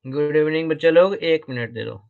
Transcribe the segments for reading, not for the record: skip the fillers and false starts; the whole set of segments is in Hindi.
गुड इवनिंग बच्चे लोग, 1 मिनट दे दो।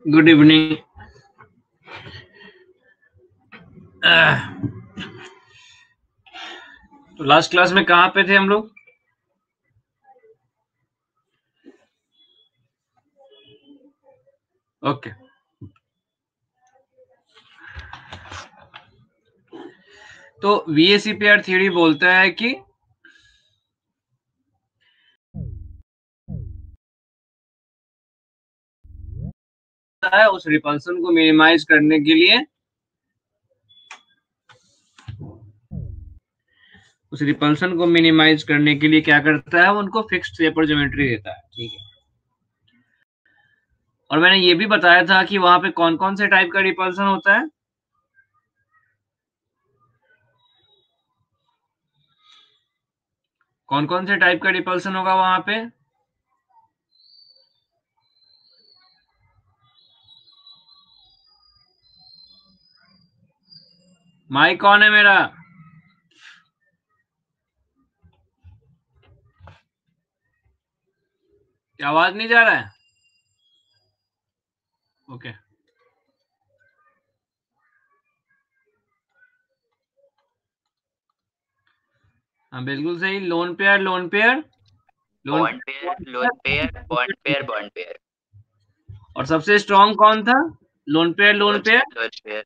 Good evening. तो लास्ट क्लास में कहाँ पे थे हम लोग? ओके। तो VACPR थ्योरी बोलता है कि उस रिपल्सन को मिनिमाइज करने के लिए क्या करता है, उनको फिक्स्ड वेपर ज्योमेट्री देता है। ठीक है। और मैंने ये भी बताया था कि वहां पे कौन कौन से टाइप का रिपल्सन होता है। कौन कौन से टाइप का रिपल्सन होगा वहां पे? माइक कौन है मेरा? क्या आवाज नहीं जा रहा है? ओके। हाँ बिल्कुल सही। Lone pair, lone pair, bond pair, lone pair, bond pair, bond pair. और सबसे स्ट्रॉन्ग कौन था? Lone pair, lone pair, lone pair,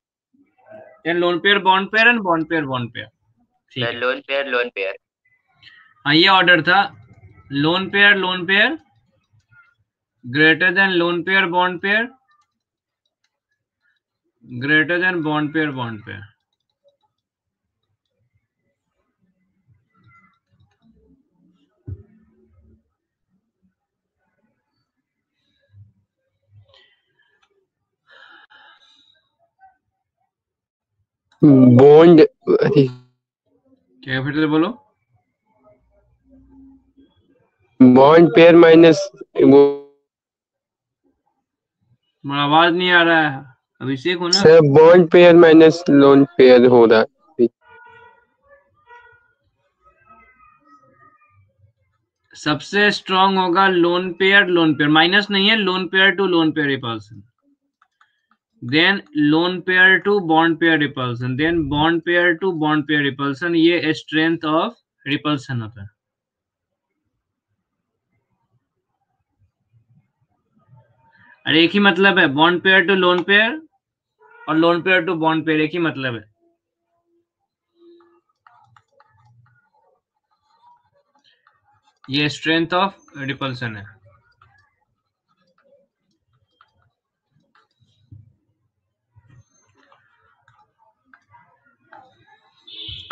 and lone pair, bond pair, and bond pair, bond pair. ठीक है। Lone pair, lone pair. हाँ ये ऑर्डर था। Lone pair, greater than lone pair, bond pair, greater than bond pair, bond pair. Bond, क्या फिर से बोलो। बॉन्ड पेयर माइनस वो आवाज नहीं आ रहा है, अभिषेक हो ना। Sir, bond pair minus lone pair हो रहा है। सबसे स्ट्रांग होगा लोन पेयर माइनस नहीं है, lone pair to lone pair repulsion, then lone pair to bond pair repulsion, then bond pair to bond pair repulsion. ये स्ट्रेंथ ऑफ रिपल्सन होता है। अरे एक ही मतलब है, bond pair to lone pair और lone pair to bond pair, एक ही मतलब है। ये स्ट्रेंथ ऑफ रिपल्सन है।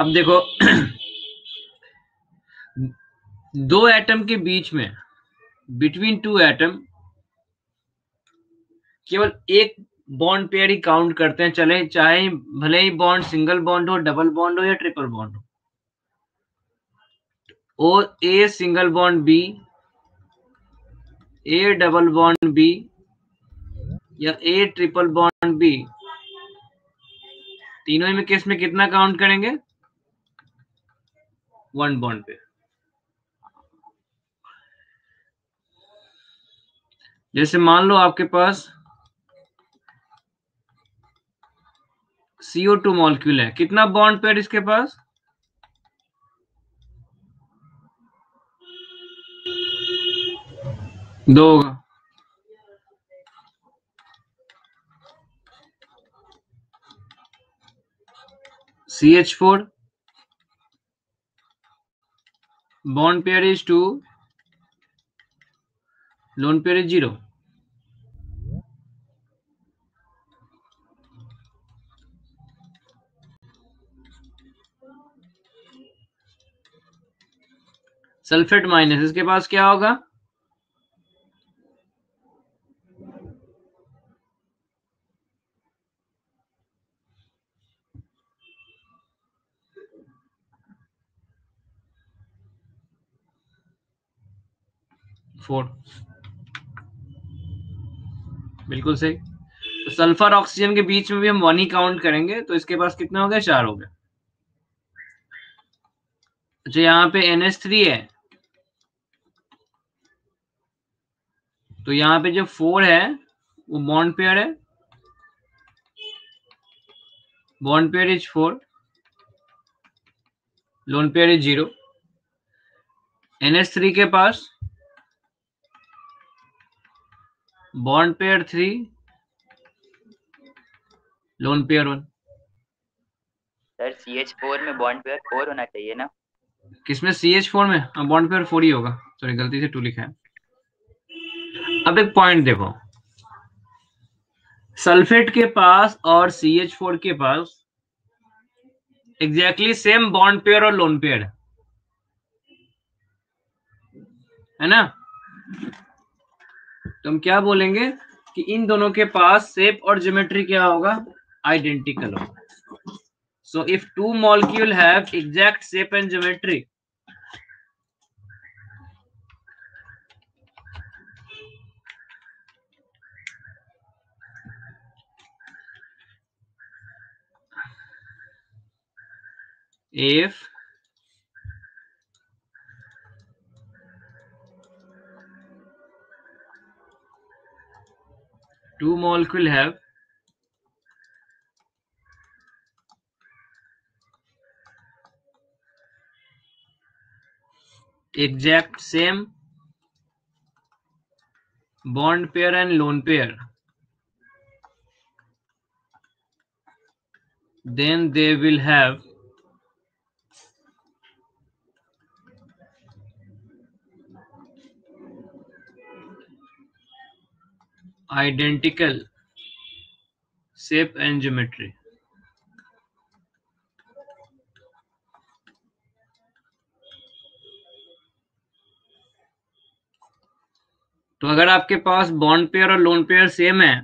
अब देखो दो एटम के बीच में, बिटवीन टू एटम, केवल एक बॉन्ड पेयर ही काउंट करते हैं, चले चाहे भले ही बॉन्ड सिंगल बॉन्ड हो, डबल बॉन्ड हो या ट्रिपल बॉन्ड हो। और A single bond B, A double bond B या ए ट्रिपल बॉन्ड बी, तीनों में केस में कितना काउंट करेंगे? वन बॉन्ड पे। जैसे मान लो आपके पास CO2 मॉलिक्यूल है, कितना बॉन्ड पेयर इसके पास? दो होगा। CH4 bond pair is 2, lone pair is 0. Sulphate minus, इसके पास क्या होगा? फोर। बिल्कुल सही। तो सल्फर ऑक्सीजन के बीच में भी हम 1 ही काउंट करेंगे, तो इसके पास कितना हो गया? 4 हो गया। अच्छा यहाँ पे NH3 है, तो यहाँ पे जो 4 है वो बॉन्ड पेयर है, bond pair is 4, lone pair is 0। NH3 के पास bond pair 3, lone pair 1। Sir CH4 में बॉन्ड पेयर 4 होना चाहिए ना? किसमें? CH4 में? हाँ, बॉन्ड पेयर 4 ही होगा, सॉरी गलती से 2 लिखा है। अब एक पॉइंट देखो, सल्फेट के पास और CH4 के पास एग्जैक्टली सेम बॉन्ड पेयर और लोन पेयर है ना? तो हम क्या बोलेंगे कि इन दोनों के पास शेप और ज्योमेट्री क्या होगा? आइडेंटिकल होगा। So if two molecule have exact shape and geometry, if two molecule have exact same bond pair and lone pair, then they will have identical shape and geometry. तो अगर आपके पास बॉन्ड पेयर और लोन पेयर सेम है,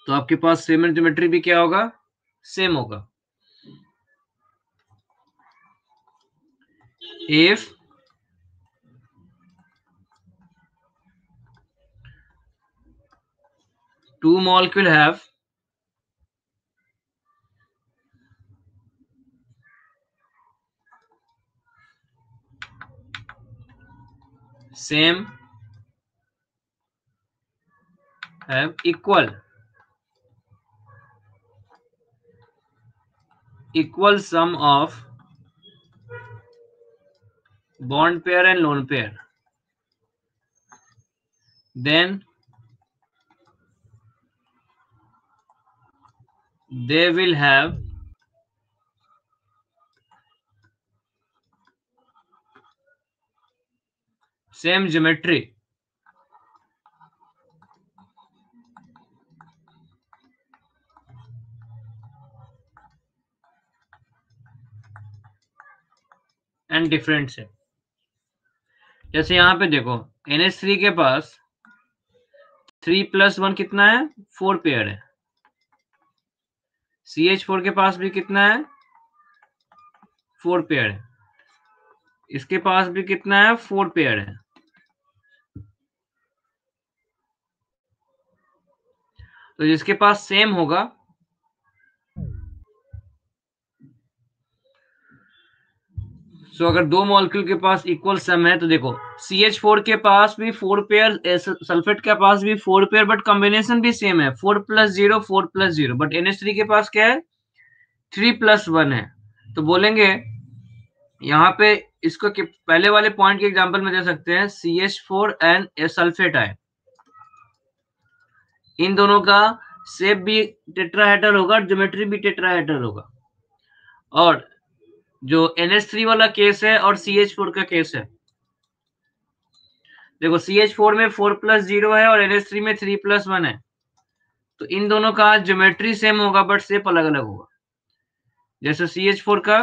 तो आपके पास सेम एंड ज्योमेट्री भी क्या होगा? सेम होगा। If two molecule have same have equal sum of bond pair and lone pair, then they will have same geometry. And different से। जैसे यहाँ पे देखो NH3 के पास 3+1 कितना है, 4 पेयर है। CH4 के पास भी कितना है, 4 पेयर है। इसके पास भी कितना है, 4 पेयर है। तो जिसके पास सेम होगा तो अगर दो मॉलिक्यूल के पास इक्वल सम है तो देखो CH4 के पास भी 4 पेयर, सल्फेट के पास भी 4 पेयर, बट कॉम्बिनेशन भी सेम है 4+0 4+0, बट NH3 के पास क्या है, 3+1 है। तो बोलेंगे यहाँ पे इसको पहले वाले पॉइंट के एग्जांपल में दे सकते हैं CH4 एंड सल्फेट आए, इन दोनों का शेप भी टेट्राहेड्रल होगा, ज्योमेट्री भी टेट्राहेड्रल होगा। और जो NH3 वाला केस है और CH4 का केस है, देखो CH4 में 4+0 है और NH3 में 3+1 है, तो इन दोनों का ज्योमेट्री सेम होगा बट शेप अलग अलग होगा। जैसे CH4 का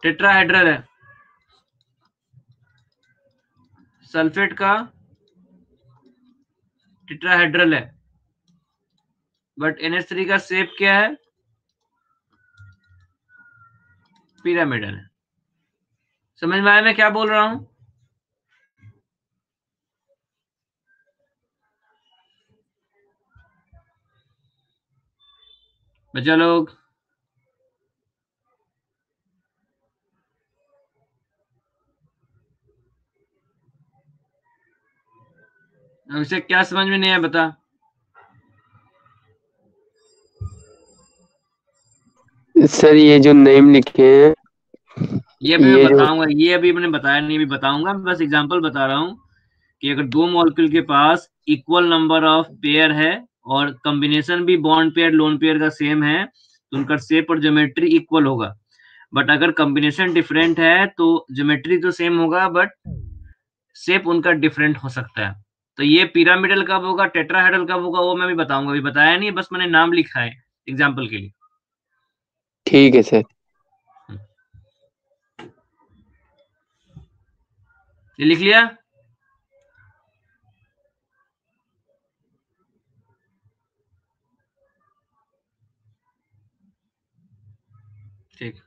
टेट्राहेड्रल है, सल्फेट का टेट्राहेड्रल है, बट NH3 का शेप क्या है, पिरामिडल है। समझ में आया मैं क्या बोल रहा हूं? बच्चा लोग अब इसे क्या समझ में नहीं आया बता। सर ये जो नेम लिखे हैं ये अभी मैं ये जो बताऊंगा, ये अभी मैंने बताया नहीं, अभी बताऊंगा, बस एग्जांपल बता रहा हूँ कि अगर दो मॉलिक्यूल के पास इक्वल नंबर ऑफ पेयर है और कॉम्बिनेशन भी बॉन्ड पेयर लोन पेयर का सेम है तो उनका शेप और ज्योमेट्री इक्वल होगा। बट अगर कॉम्बिनेशन डिफरेंट है तो ज्योमेट्री तो सेम होगा बट शेप उनका डिफरेंट हो सकता है। तो ये पिरामिडल कब होगा, टेट्राहेड्रल कब होगा, वो मैं भी बताऊंगा, अभी बताया नहीं, बस मैंने नाम लिखा है एग्जाम्पल के लिए। ठीक है सर। ये लिख लिया? ठीक।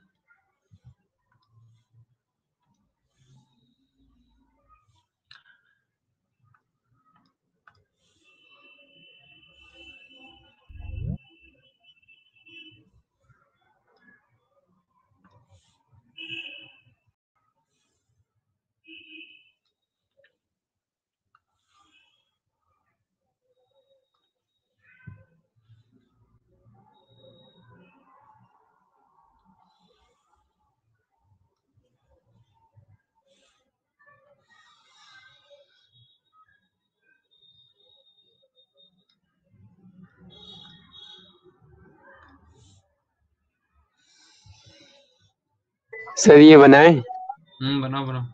सर ये बनाए। बनाओ बनाओ।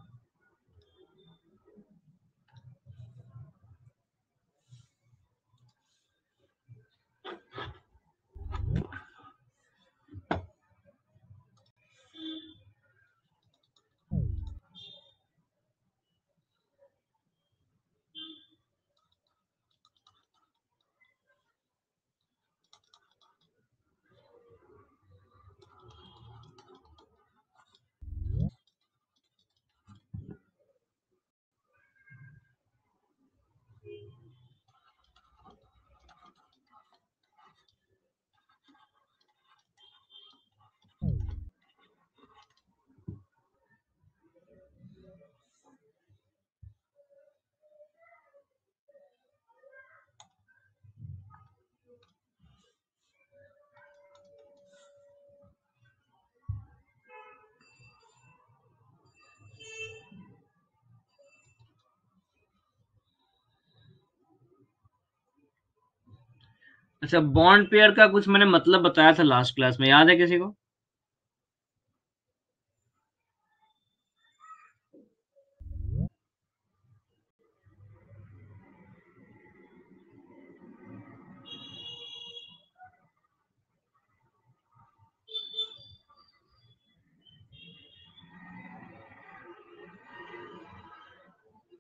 अच्छा, बॉन्ड पेयर का कुछ मैंने मतलब बताया था लास्ट क्लास में, याद है किसी को?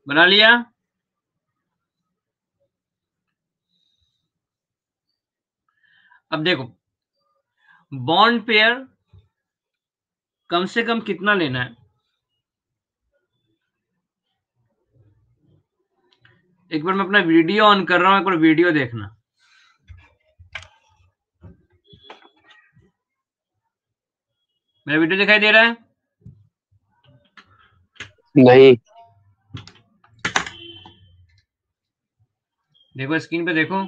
बना लिया? अब देखो, बॉन्ड पेयर कम से कम कितना लेना है? एक बार मैं अपना वीडियो ऑन कर रहा हूं, एक बार वीडियो देखना। मेरा वीडियो दिखाई दे रहा है? नहीं। देखो स्क्रीन पे देखो।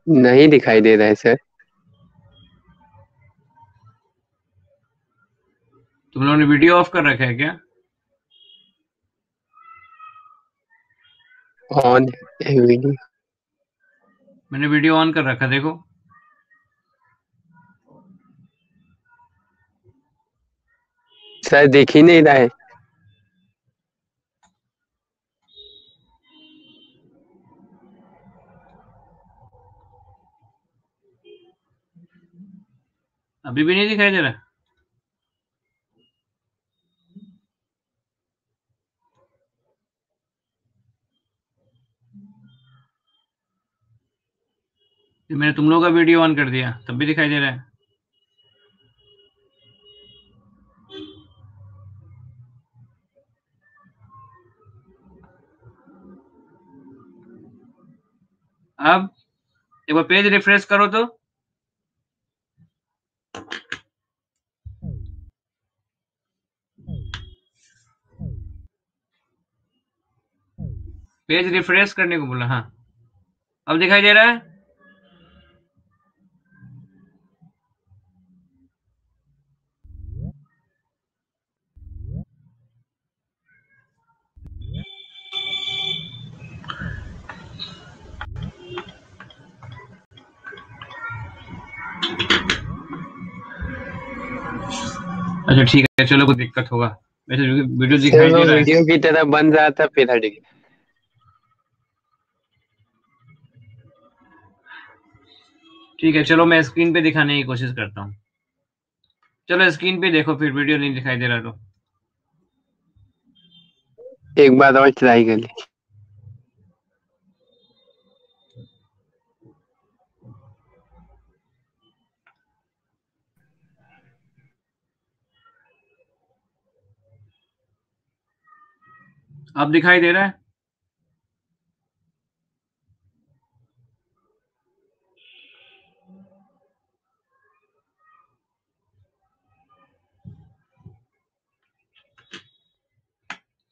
नहीं दिखाई दे रहा है सर। तुम लोगों ने वीडियो ऑफ कर रखा है क्या? ऑन है वीडियो। मैंने वीडियो ऑन कर रखा, देखो। सर दिख ही नहीं रहा है। अभी भी नहीं दिखाई दे रहा? मैंने तुम लोगों का वीडियो ऑन कर दिया, तब भी दिखाई दे रहा है। अब एक बार पेज रिफ्रेश करो तो। पेज रिफ्रेश करने को बोला। हाँ, अब दिखाई दे रहा है? अच्छा ठीक है, चलो, कोई दिक्कत होगा। वैसे वीडियो सर दिखाई वो दे रहा है। वीडियो की तरह बन रहा था फिर हट गया। ठीक है, चलो मैं स्क्रीन पे दिखाने की कोशिश करता हूँ। चलो स्क्रीन पे देखो, फिर वीडियो नहीं दिखाई दे रहा तो। एक बार और ट्राई कर ली। अब दिखाई दे रहा है?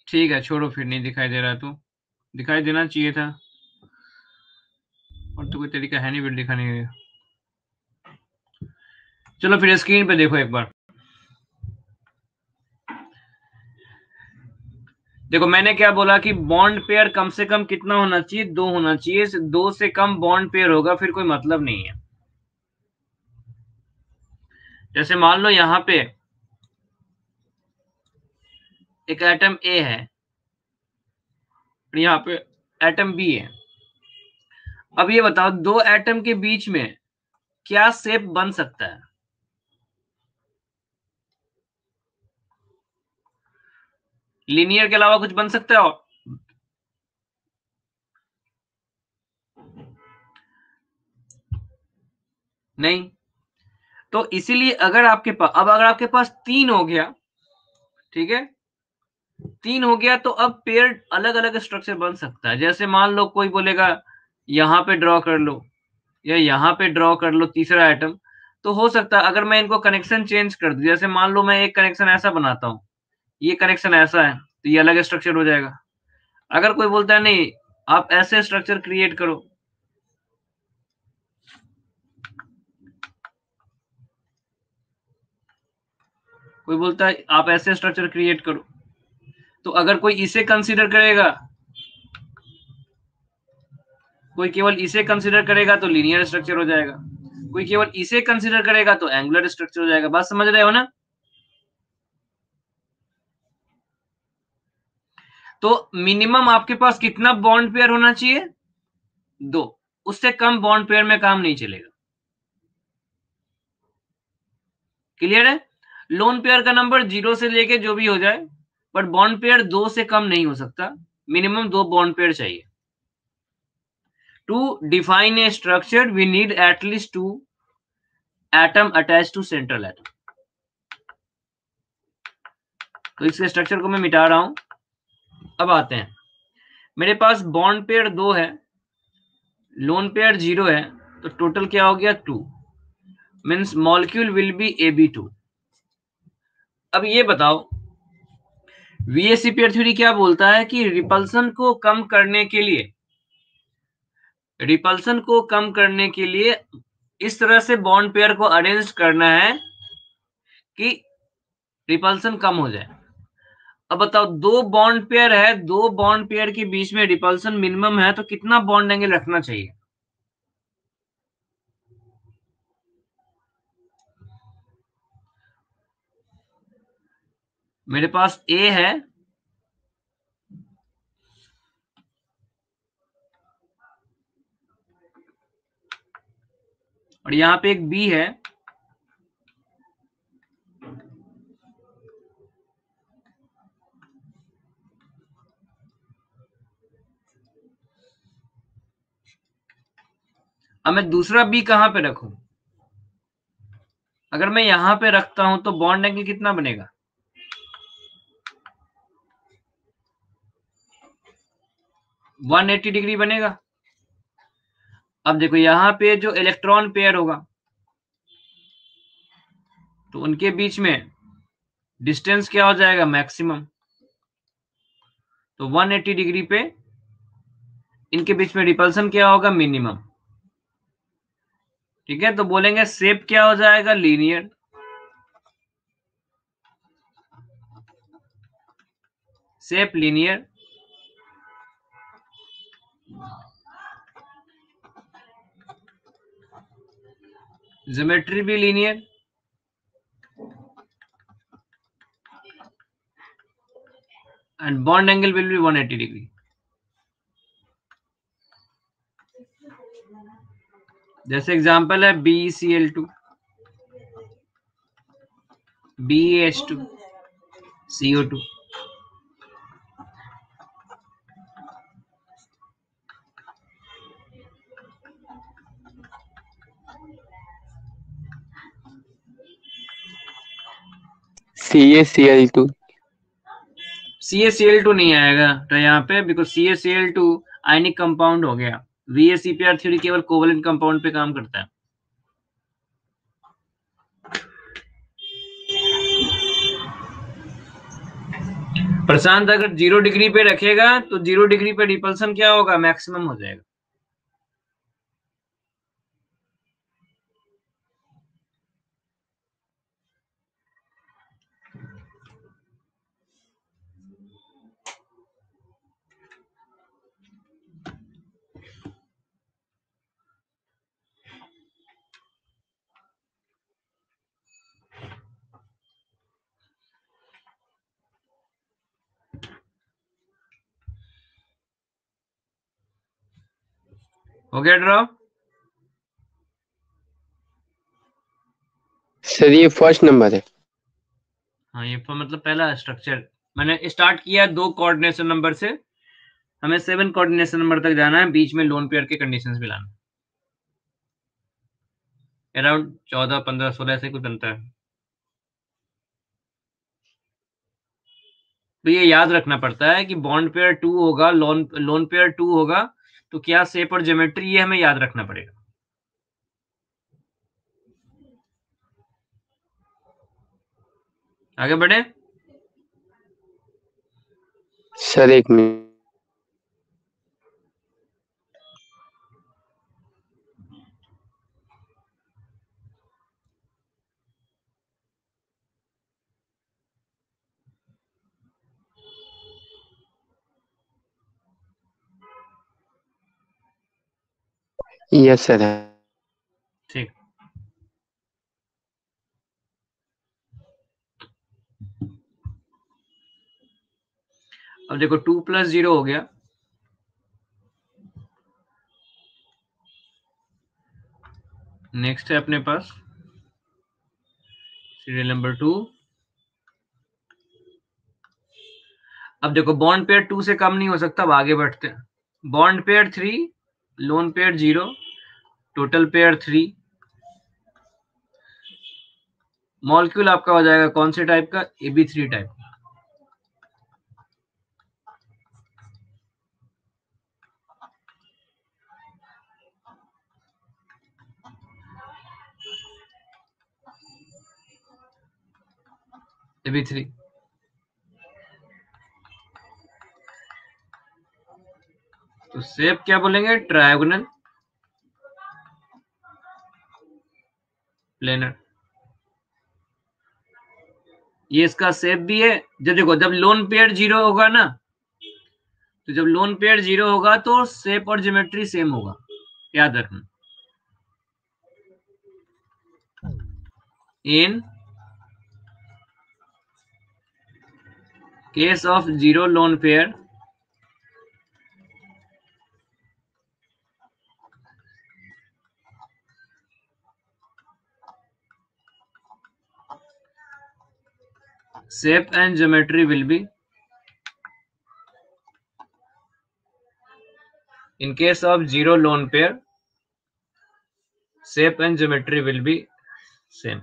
ठीक है, छोड़ो, फिर नहीं दिखाई दे रहा तो दिखाई देना चाहिए था, और तो कोई तरीका है नहीं वीडियो दिखाने का। चलो फिर स्क्रीन पे देखो एक बार। देखो मैंने क्या बोला कि बॉन्ड पेयर कम से कम कितना होना चाहिए? 2 होना चाहिए। 2 से कम बॉन्ड पेयर होगा फिर कोई मतलब नहीं है। जैसे मान लो यहां पे एक एटम ए है और यहाँ पे एटम बी है। अब ये बताओ, दो एटम के बीच में क्या शेप बन सकता है? लीनियर के अलावा कुछ बन सकता है और? नहीं। तो इसीलिए अगर आपके पास, अब अगर आपके पास 3 हो गया, ठीक है, 3 हो गया, तो अब पेयर अलग अलग स्ट्रक्चर बन सकता है। जैसे मान लो कोई बोलेगा यहां पे ड्रॉ कर लो या यहां पे ड्रॉ कर लो तीसरा आइटम, तो हो सकता है अगर मैं इनको कनेक्शन चेंज कर दूं, जैसे मान लो मैं एक कनेक्शन ऐसा बनाता हूं, ये कनेक्शन ऐसा है, तो ये अलग स्ट्रक्चर हो जाएगा। अगर कोई बोलता है नहीं, आप ऐसे स्ट्रक्चर क्रिएट करो, कोई बोलता है आप ऐसे स्ट्रक्चर क्रिएट करो, तो अगर कोई इसे कंसीडर करेगा, कोई केवल इसे कंसिडर करेगा तो लीनियर स्ट्रक्चर हो जाएगा, कोई केवल इसे कंसिडर करेगा तो एंगुलर स्ट्रक्चर हो जाएगा। बात समझ रहे हो ना? तो मिनिमम आपके पास कितना बॉन्ड पेयर होना चाहिए? 2। उससे कम बॉन्ड पेयर में काम नहीं चलेगा। क्लियर है? लोन पेयर का नंबर 0 से लेके जो भी हो जाए, बट बॉन्ड पेयर 2 से कम नहीं हो सकता, मिनिमम 2 बॉन्ड पेयर चाहिए। To define a structure we need at least 2 atom attach to central atom. तो इसके स्ट्रक्चर को मैं मिटा रहा हूं। अब आते हैं, मेरे पास बॉन्ड पेयर 2 है, लोन पेयर 0 है, तो टोटल क्या हो गया? 2। Means molecule will be AB2। अब ये बताओ, वीएससी पेयर थ्योरी क्या बोलता है कि रिपल्सन को कम करने के लिए, रिपल्सन को कम करने के लिए इस तरह से बॉन्ड पेयर को अरेंज करना है कि रिपल्सन कम हो जाए। अब बताओ, 2 बॉन्ड पेयर है, 2 बॉन्ड पेयर के बीच में रिपल्सन मिनिमम है, तो कितना बॉन्ड एंगल रखना चाहिए? मेरे पास ए है और यहां पे एक बी है, अब मैं दूसरा बी कहां पे रखूं? अगर मैं यहां पे रखता हूं तो बॉन्ड एंगल कितना बनेगा? 180 डिग्री बनेगा। अब देखो, यहां पे जो इलेक्ट्रॉन पेयर होगा तो उनके बीच में डिस्टेंस क्या हो जाएगा? मैक्सिमम। तो 180 डिग्री पे इनके बीच में रिपल्सन क्या होगा? मिनिमम। ठीक है, तो बोलेंगे शेप क्या हो जाएगा? लीनियर। Shape linear. ज्योमेट्री भी linear. And bond angle will be 180 degree. जैसे एग्जांपल है BeCl2, BeH2, CO2। CaCl2। CaCl2 नहीं आएगा तो यहाँ पे, बिकॉज CaCl2 आयनिक कंपाउंड हो गया। VaCpR थ्योरी केवल कोवलेंट कंपाउंड पे काम करता है। प्रशांत अगर 0 डिग्री पे रखेगा तो 0 डिग्री पे रिपल्सन क्या होगा? मैक्सिमम हो जाएगा। हो गया ड्रॉ? सर ये फर्स्ट नंबर है। हाँ, ये मतलब पहला स्ट्रक्चर मैंने स्टार्ट किया 2 कोऑर्डिनेशन नंबर से, हमें 7 कोऑर्डिनेशन नंबर तक जाना है, बीच में लोन पेयर के कंडीशंस भी लाना। अराउंड 14, 15, 16 ऐसे कुछ बनता है। तो ये याद रखना पड़ता है कि बॉन्ड पेयर 2 होगा, लोन पेयर 2 होगा, तो क्या शेप और ज्योमेट्री, ये हमें याद रखना पड़ेगा। आगे बढ़े। सर एक मिनट। Yes sir. ठीक, अब देखो 2 + 0 हो गया, नेक्स्ट है अपने पास सीरियल नंबर 2। अब देखो बॉन्ड पेयर 2 से कम नहीं हो सकता, अब आगे बढ़ते हैं। Bond pair 3, lone pair 0, total pair 3। Molecule आपका हो जाएगा कौन से टाइप का? AB3 टाइप का। AB3 तो शेप क्या बोलेंगे? Trigonal planar. ये इसका शेप भी है। जब देखो जब लोन पेयर 0 होगा ना, तो जब लोन पेयर 0 होगा तो शेप और ज्योमेट्री सेम होगा, याद रखना। In case of 0 lone pair, shape and geometry will be, in case of 0 lone pair, shape and geometry will be same।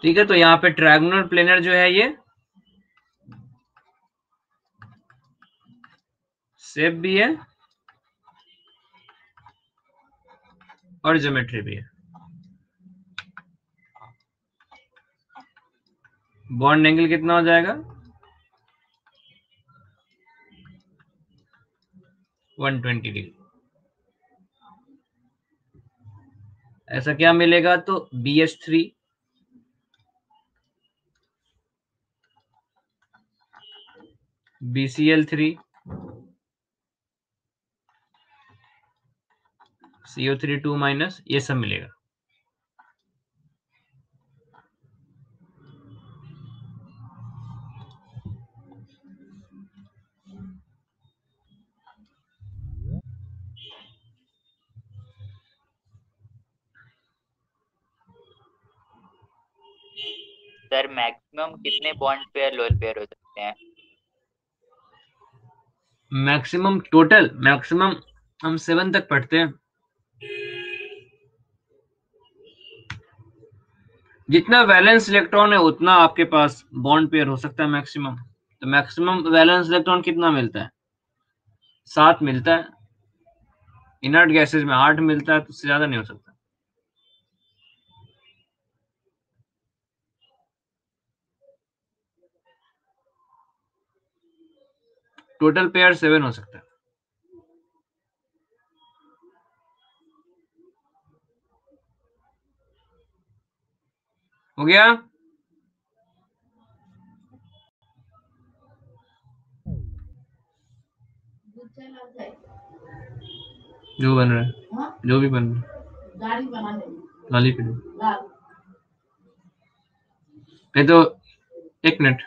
ठीक है, तो यहाँ पे ट्रायगोनल प्लेनर जो है ये शेप भी है और ज्योमेट्री भी है। बॉन्ड एंगल कितना हो जाएगा? 120 डिग्री। ऐसा क्या मिलेगा? तो BH3, BCl3, CO3 ये सब मिलेगा। सर मैक्सिमम कितने बॉन्ड पेयर लोन पेयर हो सकते हैं? मैक्सिमम टोटल मैक्सिमम हम 7 तक पढ़ते हैं। जितना वैलेंस इलेक्ट्रॉन है उतना आपके पास बॉन्ड पेयर हो सकता है मैक्सिमम। तो मैक्सिमम वैलेंस इलेक्ट्रॉन कितना मिलता है? 7 मिलता है। इनर्ट गैसेज में 8 मिलता है, तो उससे ज्यादा नहीं हो सकता। टोटल पेयर 7 हो सकता है। हो गया? जो बन रहा है, जो भी बन रहा है, गाली पे नहीं तो 1 मिनट।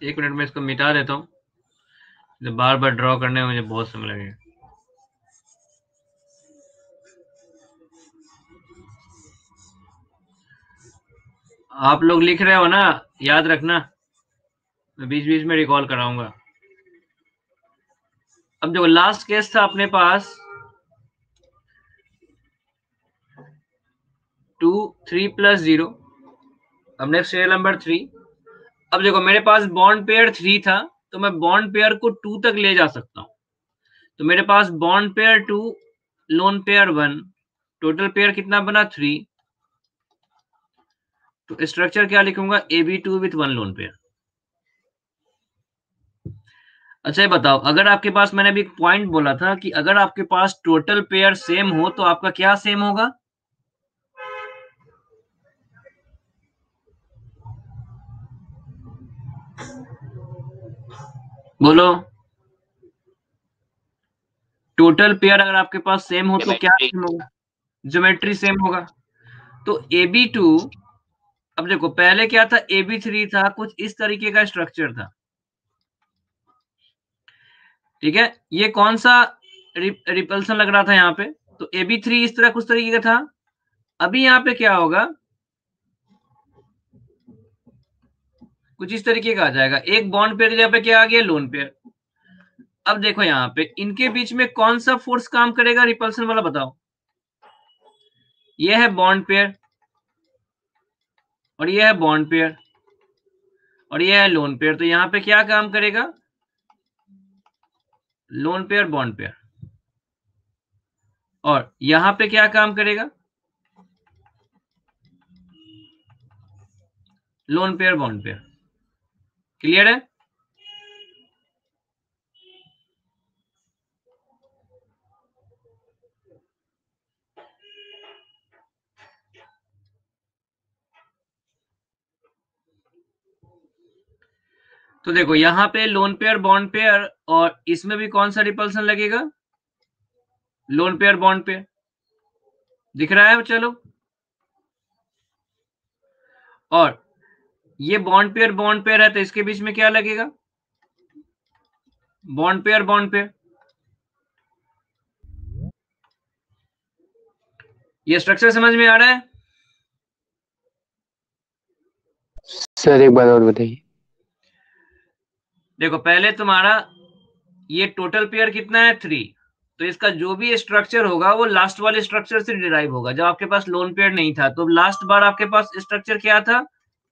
एक मिनट में इसको मिटा देता हूँ, जब बार बार ड्रॉ करने में मुझे बहुत समय लगेगा। आप लोग लिख रहे हो ना, याद रखना, मैं बीच बीच में रिकॉल कराऊंगा। अब जो लास्ट केस था अपने पास 2 3 + 0। अब नेक्स्ट सीरियल नंबर 3। अब देखो मेरे पास बॉन्ड पेयर 3 था, तो मैं बॉन्ड पेयर को 2 तक ले जा सकता हूँ। तो मेरे पास bond pair 2, lone pair 1, total pair कितना बना? 3। तो स्ट्रक्चर क्या लिखूंगा, AB2 विथ 1 लोन पेयर। अच्छा ये बताओ, अगर आपके पास, मैंने अभी एक पॉइंट बोला था कि अगर आपके पास टोटल पेयर सेम हो तो आपका क्या सेम होगा, बोलो। टोटल पेयर अगर आपके पास सेम हो तो क्या सेम होगा, ज्योमेट्री सेम होगा। तो AB2, अब देखो पहले क्या था, AB3 था, कुछ इस तरीके का स्ट्रक्चर था, ठीक है। ये कौन सा रिपल्सन लग रहा था यहाँ पे, तो AB3 इस तरह कुछ तरीके का था। अभी यहाँ पे क्या होगा, कुछ इस तरीके का आ जाएगा, एक बॉन्ड पेयर यहाँ पे क्या आ गया, लोन पेयर। अब देखो यहाँ पे इनके बीच में कौन सा फोर्स काम करेगा, रिपल्सन वाला, बताओ। ये है बॉन्ड पेयर और ये है बॉन्ड पेयर और ये है लोन पेयर, तो यहाँ पे क्या काम करेगा, लोन पेयर बॉन्ड पेयर। और यहां पे क्या काम करेगा, lone pair bond pair. Clear है। तो देखो यहां पे लोन पेयर बॉन्ड पेयर, और इसमें भी कौन सा रिपल्सन लगेगा, लोन पेयर बॉन्ड पेयर, दिख रहा है, चलो। और ये बॉन्ड पेयर है, तो इसके बीच में क्या लगेगा, बॉन्ड पेयर। ये स्ट्रक्चर समझ में आ रहा है। सर एक बार और बताइए। देखो पहले तुम्हारा ये टोटल पेयर कितना है, 3, तो इसका जो भी स्ट्रक्चर होगा वो लास्ट वाले स्ट्रक्चर से डिराइव होगा। जब आपके पास लोन पेयर नहीं था तो लास्ट बार आपके पास स्ट्रक्चर क्या था,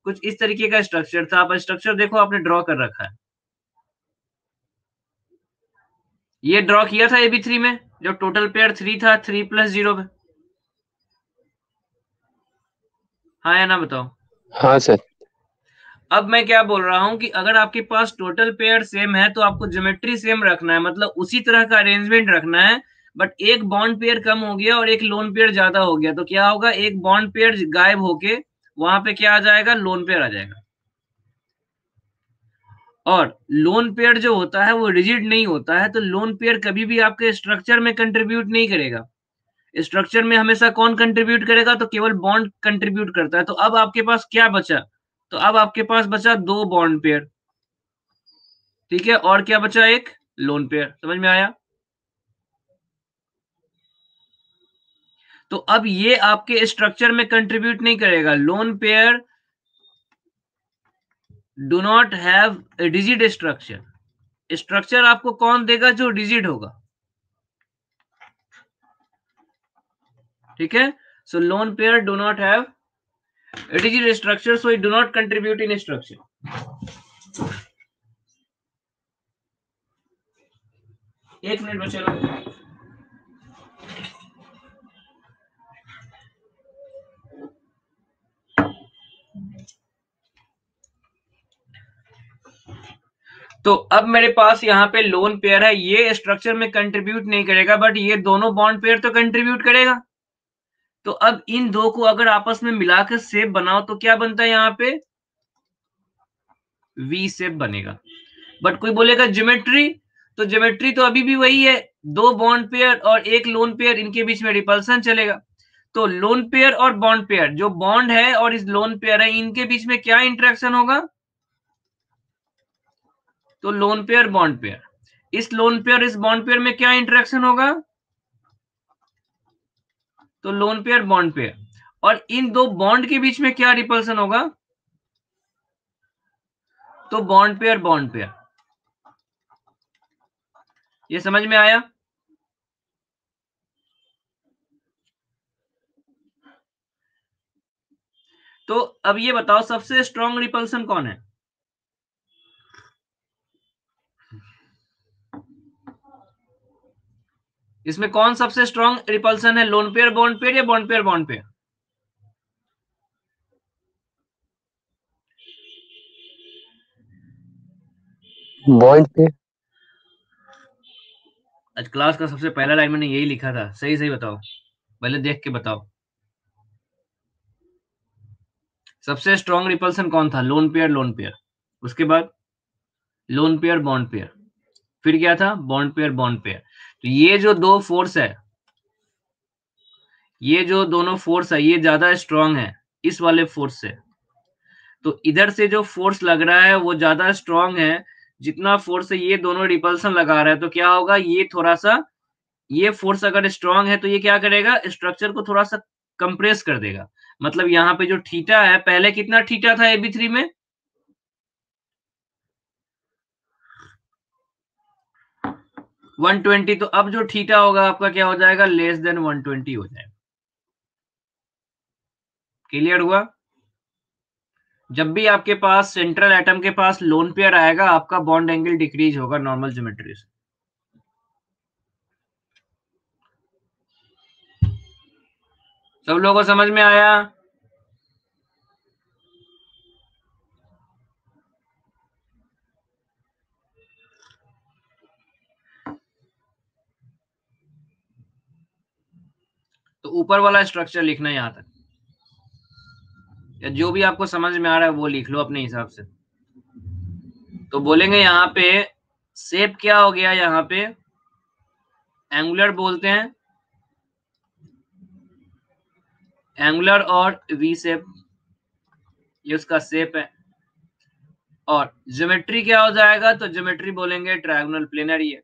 कुछ इस तरीके का स्ट्रक्चर था। आप स्ट्रक्चर देखो, आपने ड्रॉ कर रखा है, ये ड्रॉ किया था AB3 में, जब टोटल पेयर 3 था, 3 + 0 पे। हाँ या ना बताओ। हाँ सर। अब मैं क्या बोल रहा हूं कि अगर आपके पास टोटल पेयर सेम है तो आपको ज्योमेट्री सेम रखना है, मतलब उसी तरह का अरेंजमेंट रखना है। बट एक बॉन्ड पेयर कम हो गया और एक लोन पेयर ज्यादा हो गया, तो क्या होगा, एक बॉन्ड पेयर गायब होके वहां पे क्या आ जाएगा, लोन पेयर आ जाएगा। और लोन पेयर जो होता है वो रिजिड नहीं होता है, तो लोन पेयर कभी भी आपके स्ट्रक्चर में कंट्रीब्यूट नहीं करेगा। स्ट्रक्चर में हमेशा कौन कंट्रीब्यूट करेगा, तो केवल बॉन्ड कंट्रीब्यूट करता है। तो अब आपके पास क्या बचा, तो अब आपके पास बचा 2 बॉन्ड पेयर, ठीक है, और क्या बचा, एक लोन पेयर। समझ में आया। तो अब ये आपके स्ट्रक्चर में कंट्रीब्यूट नहीं करेगा, lone pair do not have rigid structure. Structure आपको कौन देगा, जो रिजिड होगा, ठीक है। So lone pair do not have rigid structure, so it do not contribute in structure. एक मिनट में, चलो। तो अब मेरे पास यहाँ पे लोन पेयर है, ये स्ट्रक्चर में कंट्रीब्यूट नहीं करेगा, बट ये दोनों बॉन्ड पेयर तो कंट्रीब्यूट करेगा। तो अब इन दो को अगर आपस में मिलाकर शेप बनाओ तो क्या बनता है, यहाँ पे वी शेप बनेगा। बट कोई बोलेगा ज्योमेट्री, तो ज्योमेट्री तो अभी भी वही है, 2 बॉन्ड पेयर और एक लोन पेयर, इनके बीच में रिपल्सन चलेगा। तो लोन पेयर और बॉन्ड पेयर, जो बॉन्ड है और इस लोन पेयर है, इनके बीच में क्या इंटरेक्शन होगा, तो लोन पेयर बॉन्ड पेयर। इस लोन पेयर इस बॉन्ड पेयर में क्या इंटरेक्शन होगा, तो लोन पेयर बॉन्ड पेयर। और इन दो बॉन्ड के बीच में क्या रिपल्सन होगा, तो बॉन्ड पेयर। ये समझ में आया। तो अब ये बताओ सबसे स्ट्रॉन्ग रिपल्सन कौन है, इसमें कौन सबसे स्ट्रॉन्ग रिपल्सन है, लोन पेयर बॉन्ड पेयर या bond pair bond pair. Bond pair. आज क्लास का सबसे पहला लाइन मैंने यही लिखा था, सही सही बताओ, पहले देख के बताओ। सबसे स्ट्रॉन्ग रिपल्सन कौन था? Lone pair, lone pair. उसके बाद लोन पेयर, बॉन्ड पेयर, फिर क्या था? Bond pair, bond pair. तो ये जो दो फोर्स है, ये जो दोनों फोर्स है, ये ज्यादा स्ट्रॉन्ग है इस वाले फोर्स से। तो इधर से जो फोर्स लग रहा है वो ज्यादा स्ट्रॉन्ग है जितना फोर्स है ये दोनों रिपल्सन लगा रहा है। तो क्या होगा, ये थोड़ा सा, ये फोर्स अगर स्ट्रॉन्ग है तो ये क्या करेगा, स्ट्रक्चर को थोड़ा सा कंप्रेस कर देगा। मतलब यहाँ पे जो थीटा है, पहले कितना थीटा था AB3 में? 120। तो अब जो थीटा होगा आपका क्या हो जाएगा, लेस देन 120 हो जाएगा। क्लियर हुआ? जब भी आपके पास सेंट्रल एटम के पास लोन पेयर आएगा, आपका बॉन्ड एंगल डिक्रीज होगा नॉर्मल ज्योमेट्री से। सब लोगों को समझ में आया? तो ऊपर वाला स्ट्रक्चर लिखना यहां तक, या जो भी आपको समझ में आ रहा है वो लिख लो अपने हिसाब से। तो बोलेंगे यहाँ पे शेप क्या हो गया, यहाँ पे एंगुलर बोलते हैं, एंगुलर और वी शेप, ये उसका शेप है। और ज्योमेट्री क्या हो जाएगा, तो ज्योमेट्री बोलेंगे ट्रायंगुलर प्लेनर ही है।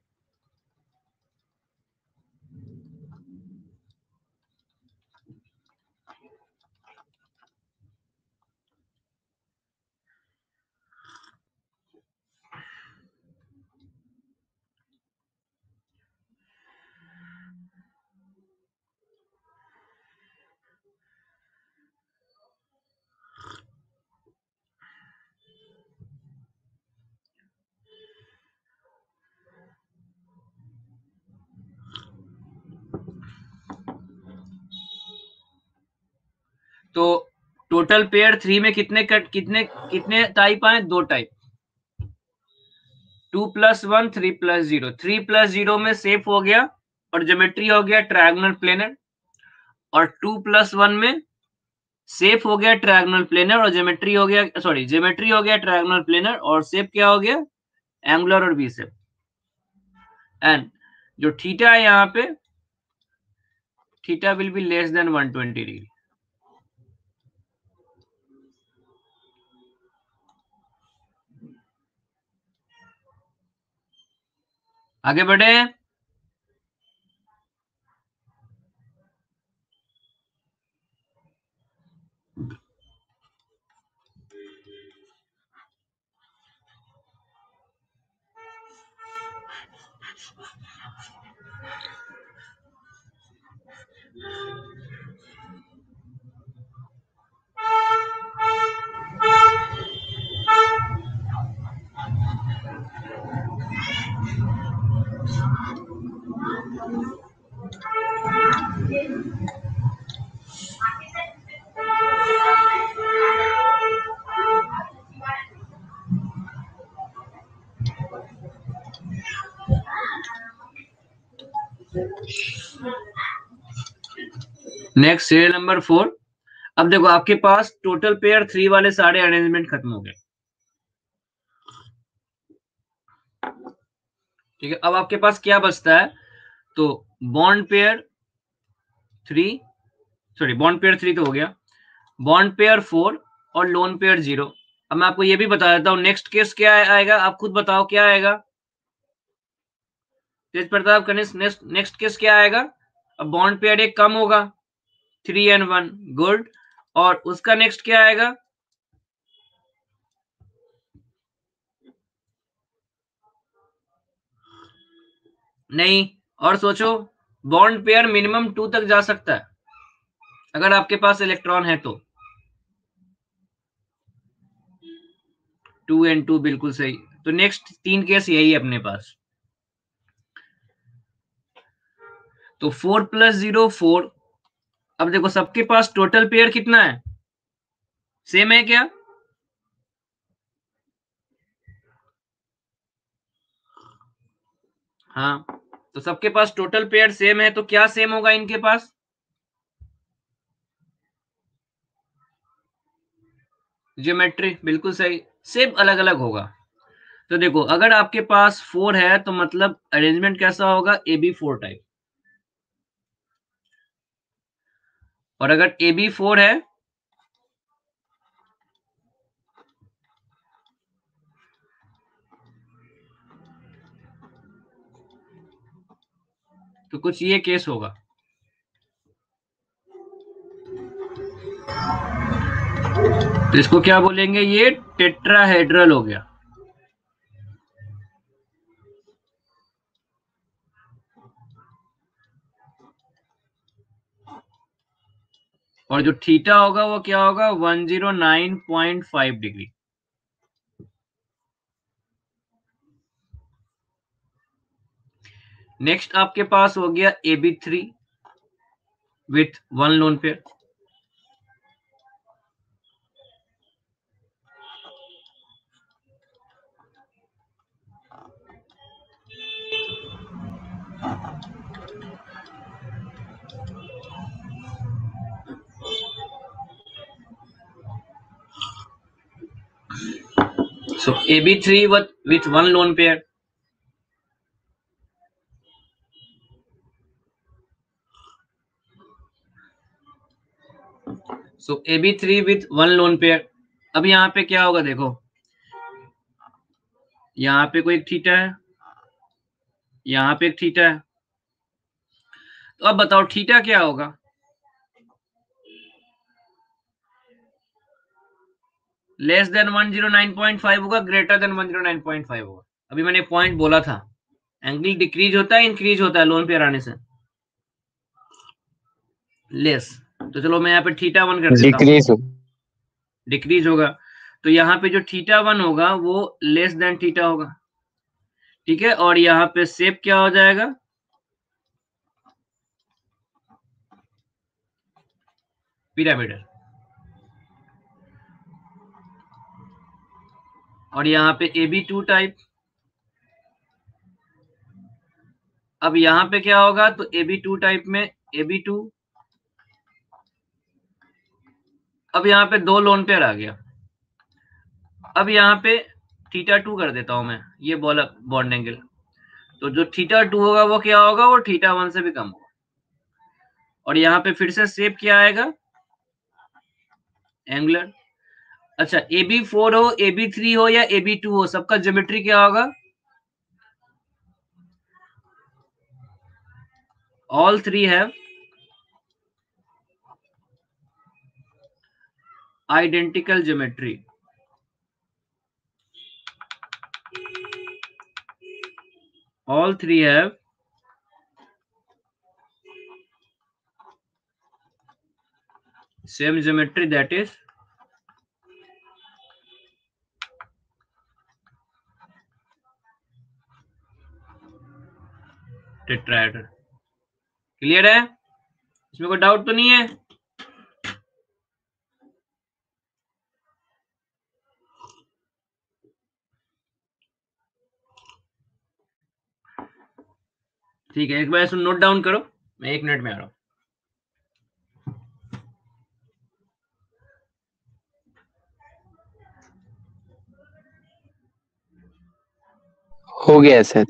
तो टोटल पेयर 3 में कितने कितने टाइप आए? 2 टाइप, 2+1, 3+0। 3+0 में शेप हो गया और ज्योमेट्री हो गया ट्रायंगुलर प्लेनर, और 2+1 में शेप हो गया ट्रायंगुलर प्लेनर और ज्योमेट्री हो गया, सॉरी, ज्योमेट्री हो गया ट्रायंगुलर प्लेनर और शेप क्या हो गया, एंगुलर और वी शेप। एंड जो थीटा है यहाँ पे, theta will be less than 120 degree. आगे बढ़े। Next serial number 4। अब देखो आपके पास टोटल पेयर 3 वाले सारे अरेंजमेंट खत्म हो गए, ठीक है। अब आपके पास क्या बचता है, तो bond pair 3, sorry bond pair 3 तो हो गया, बॉन्ड पेयर 4 और लोन पेयर 0। अब मैं आपको ये भी बता देता हूँ नेक्स्ट केस क्या आएगा, आप खुद बताओ क्या आएगा तेज प्रताप कनिष्ठ। नेक्स्ट केस क्या आएगा, अब बॉन्ड पेयर एक कम होगा, 3 and 1, गुड। और उसका नेक्स्ट क्या आएगा, नहीं, और सोचो, बॉन्ड पेयर मिनिमम 2 तक जा सकता है अगर आपके पास इलेक्ट्रॉन है तो। 2 and 2 बिल्कुल सही। तो नेक्स्ट 3 केस यही है अपने पास। तो 4+0 4। अब देखो सबके पास टोटल पेयर कितना है, सेम है क्या? हाँ, तो सबके पास टोटल पेयर सेम है, तो क्या सेम होगा इनके पास? ज्योमेट्री, बिल्कुल सही, सेम अलग अलग होगा। तो देखो, अगर आपके पास 4 है तो मतलब अरेंजमेंट कैसा होगा? AB4 type. और अगर AB4 है तो कुछ ये केस होगा। तो इसको क्या बोलेंगे? ये टेट्राहेड्रल हो गया। और जो थीटा होगा वो क्या होगा? 109.5 डिग्री। नेक्स्ट आपके पास हो गया AB3 with 1 loan pair. So AB3 with 1 lone pair. So AB3 with 1 lone pair. अब यहाँ पे क्या होगा? देखो, यहाँ पे कोई एक थीटा है, यहाँ पे एक थीटा है। तो अब बताओ थीटा क्या होगा? लेस देन 109.5 होगा, ग्रेटर देन 109.5 होगा। अभी मैंने पॉइंट बोला था, एंगल डिक्रीज होता है इंक्रीज होता है लोन पेयर आने से? लेस। तो चलो मैं यहाँ पे θ1 कर देता हूँ, डिक्रीज हो। डिक्रीज होगा। तो यहाँ पे जो θ1 होगा वो लेस देन थीटा होगा, ठीक है। और यहाँ पे शेप क्या हो जाएगा? पिरामिडल। और यहाँ पे AB2 टाइप। अब यहाँ पे क्या होगा? तो AB2 टाइप में AB2, अब यहाँ पे 2 लोन पेयर आ गया। अब यहाँ पे θ2 कर देता हूं मैं, ये बोला बॉन्ड एंगल। तो जो θ2 होगा वो क्या होगा? वो θ1 से भी कम होगा। और यहाँ पे फिर से शेप क्या आएगा? एंगुलर। अच्छा, AB4 हो, AB3 हो या AB2 हो, सबका ज्योमेट्री क्या होगा? All three have identical geometry. All three have same geometry, that is tetrahedron. Clear है? इसमें कोई डाउट तो नहीं है? ठीक है, एक बार इसको नोट डाउन करो, मैं 1 मिनट में आ रहा हूं। हो गया सर।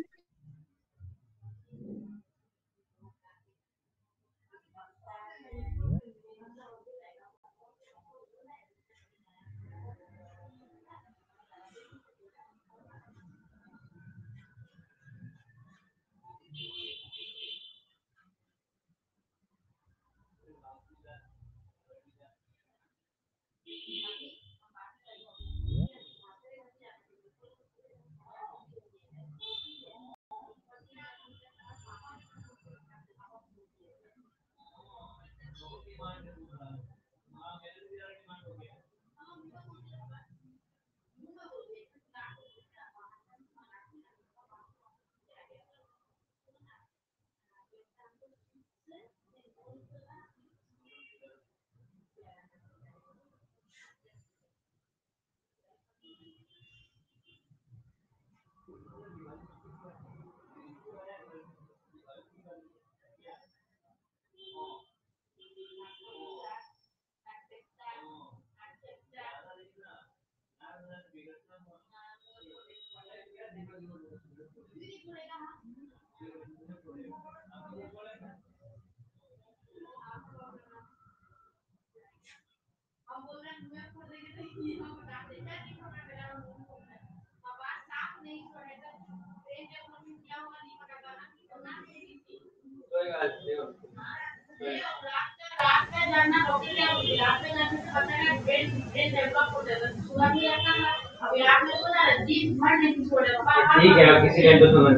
ठीक है, आप किसी टाइम पे समझ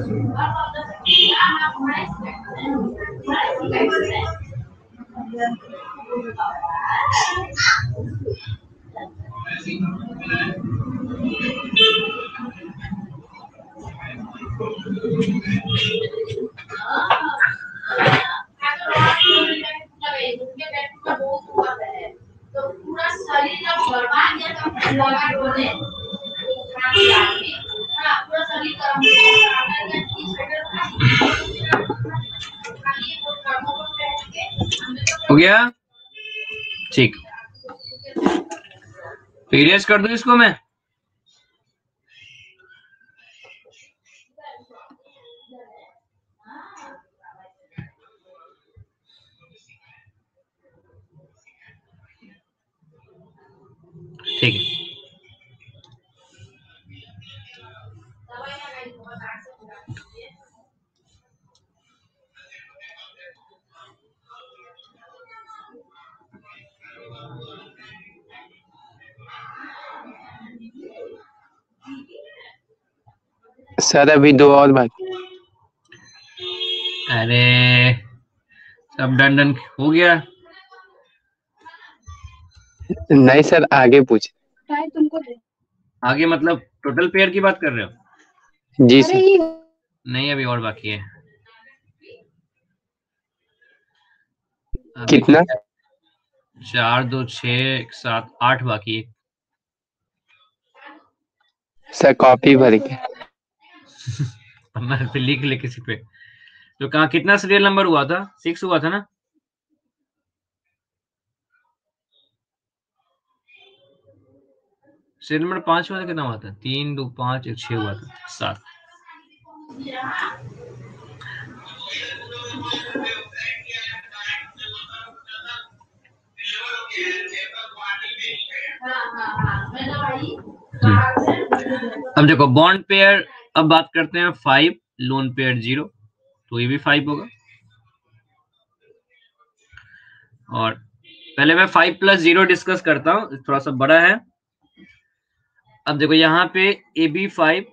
हो गया। ठीक, इरेज कर दूं इसको मैं। ठीक है, सर अभी 2 और बाकी। अरे सब डन हो गया। नहीं सर, आगे पूछ। आगे मतलब टोटल पेयर की बात कर रहे हो? जी सर। नहीं, अभी और बाकी है। कितना? 4 2 6 7 8 बाकी है। सर कॉपी भर के। पे लिख ले किसी पे। तो कहाँ कितना सीरियल नंबर हुआ था? 6 हुआ था ना? सीरियल नंबर 5 हुआ था, कितना हुआ था? 3 2 5 1 6 हुआ था, 7। अब देखो बॉन्ड पेयर, अब बात करते हैं 5, लोन पेयर 0, तो ये भी 5 होगा। और पहले मैं 5 + 0 डिस्कस करता हूँ, थोड़ा सा बड़ा है। अब देखो यहाँ पे AB5,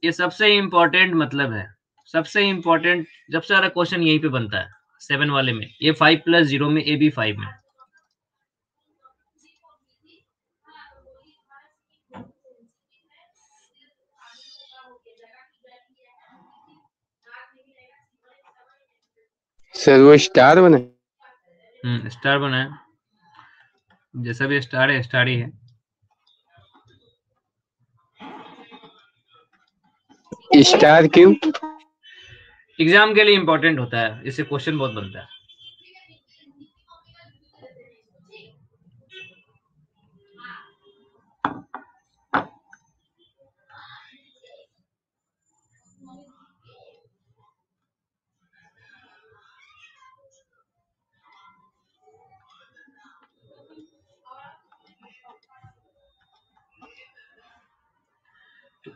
ये सबसे इंपॉर्टेंट मतलब है, सबसे इंपॉर्टेंट, सबसे ज्यादा क्वेश्चन यहीं पे बनता है 7 वाले में। ये 5 + 0 में AB5 में। सर वो स्टार बना। स्टार बना है, जैसा भी स्टार है स्टार ही है। स्टार क्यों? एग्जाम के लिए इंपॉर्टेंट होता है, इससे क्वेश्चन बहुत बनता है।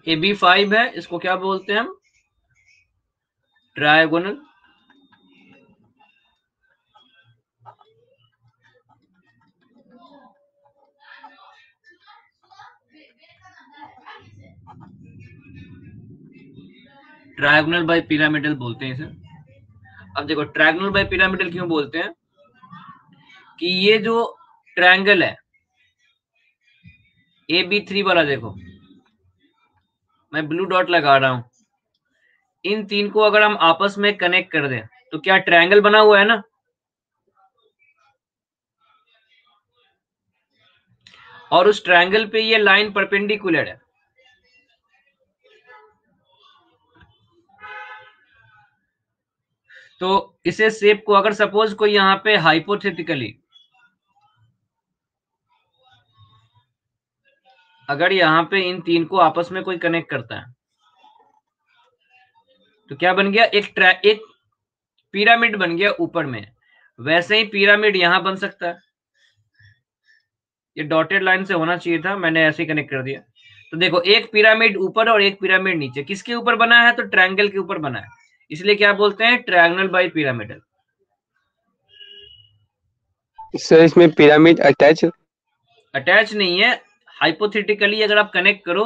AB5 है, इसको क्या बोलते हैं हम? ट्रायगोनल। ट्रायगोनल बाय पिरामिडल बोलते हैं इसे। अब देखो ट्रायगोनल बाय पिरामिडल क्यों बोलते हैं? कि ये जो ट्रायंगल है AB3 वाला, देखो मैं ब्लू डॉट लगा रहा हूं, इन 3 को अगर हम आपस में कनेक्ट कर दें तो क्या ट्रायंगल बना हुआ है ना? और उस ट्रायंगल पे ये लाइन परपेंडिकुलर है। तो इसे शेप को अगर सपोज कोई यहाँ पे हाइपोथेटिकली, अगर यहाँ पे इन 3 को आपस में कोई कनेक्ट करता है तो क्या बन गया? एक पिरामिड बन गया ऊपर में। वैसे ही पिरामिड यहां बन सकता है। ये डॉटेड लाइन से होना चाहिए था, मैंने ऐसे ही कनेक्ट कर दिया। तो देखो एक पिरामिड ऊपर और एक पिरामिड नीचे, किसके ऊपर बना है? तो ट्रायंगल के ऊपर बना है। इसलिए क्या बोलते हैं, ट्रायंगल बाई पिरामिडल। सर इसमें पिरामिड अटैच नहीं है, हाइपोथेटिकली अगर आप कनेक्ट करो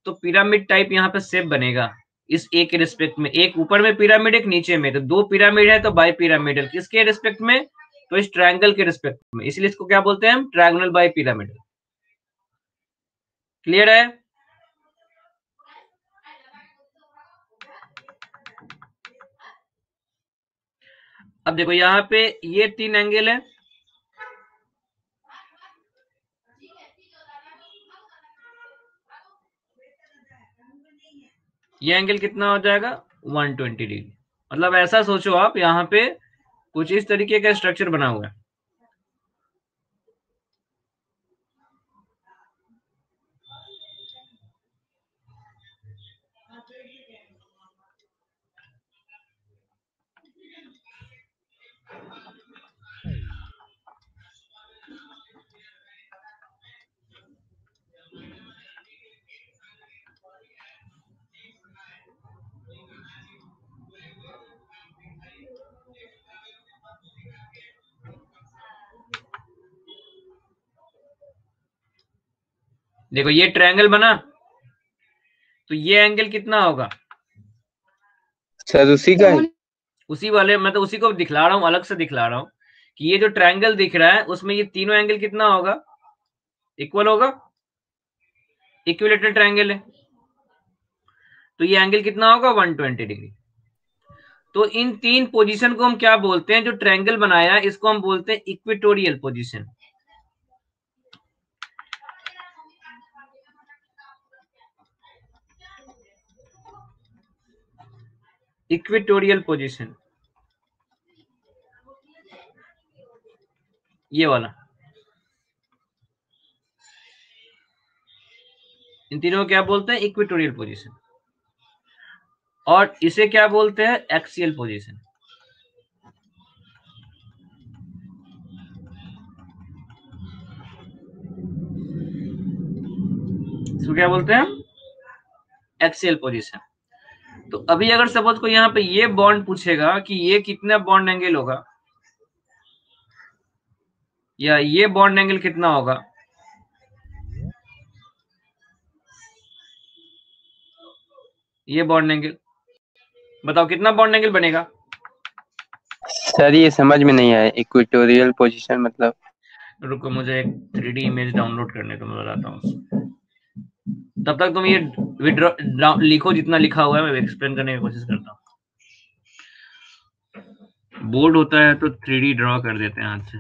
तो पिरामिड टाइप यहाँ पे शेप बनेगा इस ए के रिस्पेक्ट में। एक ऊपर में पिरामिड, एक नीचे में, तो दो पिरामिड है तो बाई पिरामिडल। किसके रिस्पेक्ट में, तो इस ट्रायंगल के रिस्पेक्ट में, इसलिए इसको क्या बोलते हैं हम, ट्रायंगल बाई पिरामिडल। क्लियर है? अब देखो यहाँ पे ये 3 एंगल है, ये एंगल कितना हो जाएगा 120 डिग्री। मतलब ऐसा सोचो आप, यहाँ पे कुछ इस तरीके का स्ट्रक्चर बना हुआ है। देखो ये ट्रायंगल बना, तो ये एंगल कितना होगा, सर उसी का है। उसी वाले, मैं तो उसी को दिखला रहा हूँ, अलग से दिखला रहा हूँ कि ये जो ट्रायंगल दिख रहा है उसमें ये तीनों एंगल कितना होगा, इक्वल होगा, इक्विलेटरल ट्रायंगल है, तो ये एंगल कितना होगा 120 डिग्री। तो इन 3 पोजीशन को हम क्या बोलते हैं, जो ट्रायंगल बनाया इसको हम बोलते हैं इक्वेटोरियल पोजीशन। इक्वेटोरियल पोजीशन ये वाला, इन तीनों को क्या बोलते हैं, इक्वेटोरियल पोजीशन। और इसे क्या बोलते हैं, एक्सियल पोजीशन। इसको क्या बोलते हैं, एक्सियल पोजीशन। तो अभी अगर सपोज को यहाँ पे ये बॉन्ड पूछेगा कि ये कितना बॉन्ड एंगल होगा, या ये बॉन्ड एंगल कितना होगा, ये बॉन्ड एंगल बताओ कितना बॉन्ड एंगल बनेगा। सर ये समझ में नहीं आया, इक्वेटोरियल पोजीशन मतलब। रुको मुझे एक 3D इमेज डाउनलोड करने को, मैं बताता हूँ। तब तक तुम ये विड्रॉ लिखो, जितना लिखा हुआ है मैं एक्सप्लेन करने की कोशिश करता हूँ। बोर्ड होता है तो 3D ड्रॉ कर देते हैं हाथ से।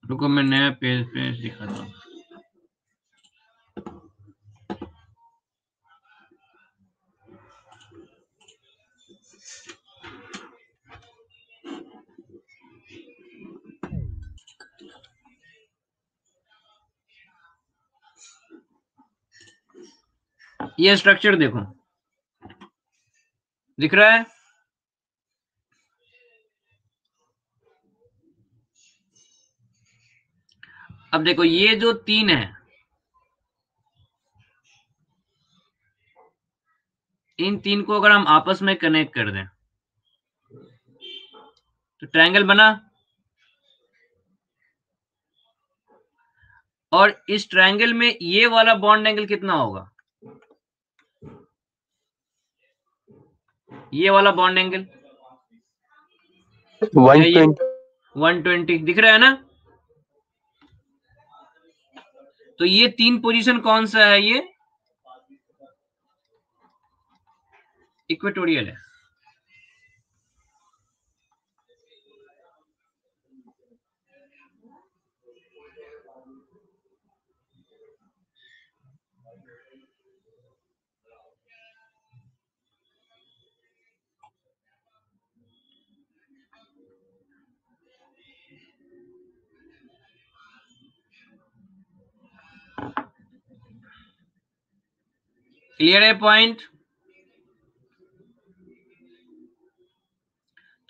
रुको मैं नया पेज पे दिखाता हूँ। ये स्ट्रक्चर देखो, दिख रहा है? अब देखो ये जो 3 है, इन 3 को अगर हम आपस में कनेक्ट कर दें तो ट्रायंगल बना, और इस ट्रायंगल में ये वाला बॉन्ड एंगल कितना होगा? ये वाला बॉन्ड एंगल 120 120 दिख रहा है ना? तो ये 3 पोजीशन कौन सा है? ये इक्वेटोरियल है। क्लियर है पॉइंट?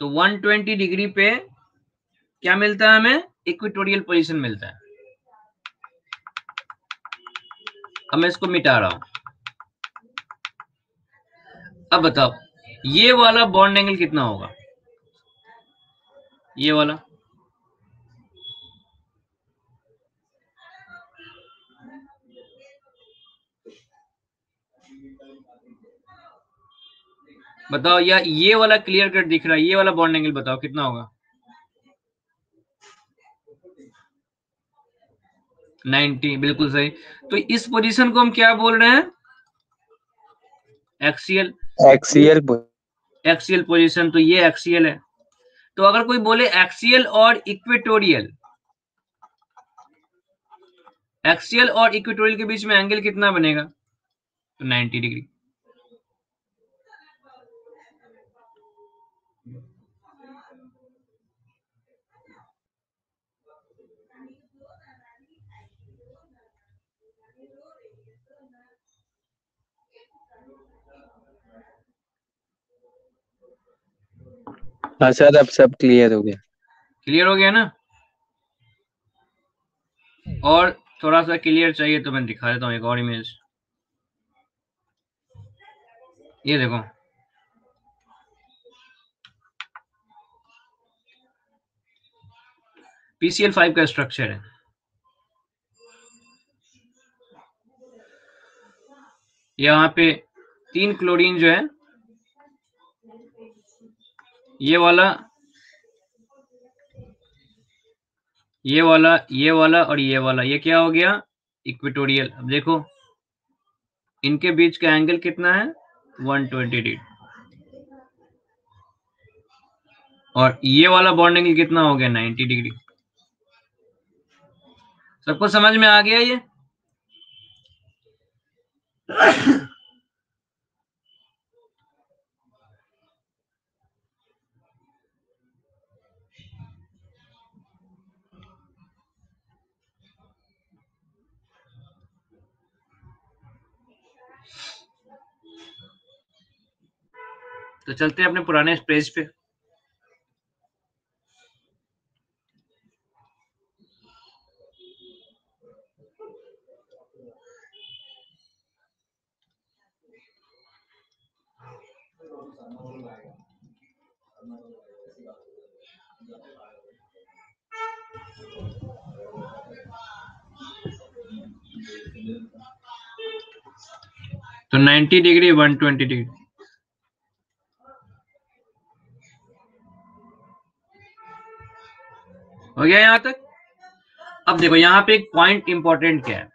तो 120 डिग्री पे क्या मिलता है हमें? इक्वेटोरियल पोजीशन मिलता है। अब मैं इसको मिटा रहा हूं। अब बताओ ये वाला बॉन्ड एंगल कितना होगा? ये वाला बताओ, या ये वाला क्लियर कट दिख रहा है, ये वाला बॉन्ड एंगल बताओ कितना होगा? 90, बिल्कुल सही। तो इस पोजीशन को हम क्या बोल रहे हैं? एक्सियल। एक्सियल एक्सियल पोजीशन, तो ये एक्सियल है। तो अगर कोई बोले एक्सियल और इक्वेटोरियल, एक्सियल और इक्वेटोरियल के बीच में एंगल कितना बनेगा? तो 90 डिग्री। हाँ सर, अब सब क्लियर हो गया। क्लियर हो गया ना? और थोड़ा सा क्लियर चाहिए तो मैं दिखा देता हूँ एक और इमेज। ये देखो, PCl5 का स्ट्रक्चर है। यहाँ पे 3 क्लोरीन जो है, ये वाला, ये वाला, ये वाला और ये वाला, ये क्या हो गया? इक्वेटोरियल। अब देखो इनके बीच का एंगल कितना है? 120 डिग्री। और ये वाला बॉन्ड एंगल कितना हो गया? 90 डिग्री। सबको समझ में आ गया ये? तो चलते हैं अपने पुराने पेज पे। तो 90 डिग्री 120 डिग्री। हो गया यहां तक? अब देखो यहाँ पे एक पॉइंट इंपॉर्टेंट क्या है?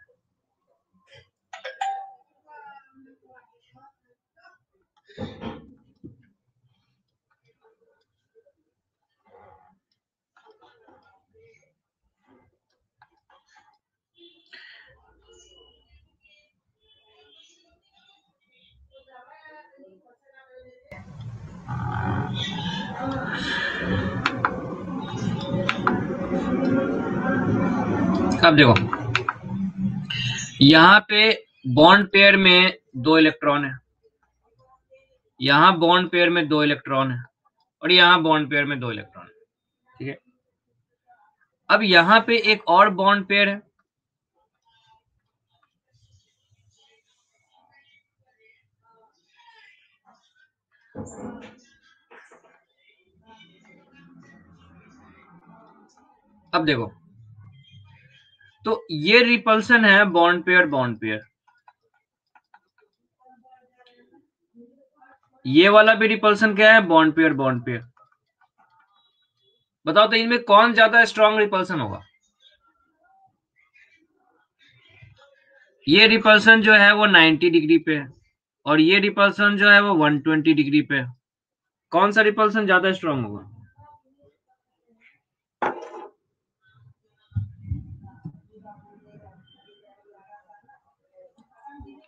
अब देखो यहाँ पे बॉन्ड पेयर में 2 इलेक्ट्रॉन है, यहाँ बॉन्ड पेयर में 2 इलेक्ट्रॉन है, और यहाँ बॉन्ड पेयर में 2 इलेक्ट्रॉन है। ठीक है, अब यहाँ पे एक और बॉन्ड पेयर है, अब देखो तो ये रिपल्सन है बॉन्ड पेयर, ये वाला भी रिपल्सन क्या है, बॉन्ड पेयर। बताओ तो इनमें कौन ज्यादा स्ट्रॉन्ग रिपल्सन होगा? ये रिपल्सन जो है वो 90 डिग्री पे है, और ये रिपल्सन जो है वो 120 डिग्री पे है। कौन सा रिपल्सन ज्यादा स्ट्रॉन्ग होगा?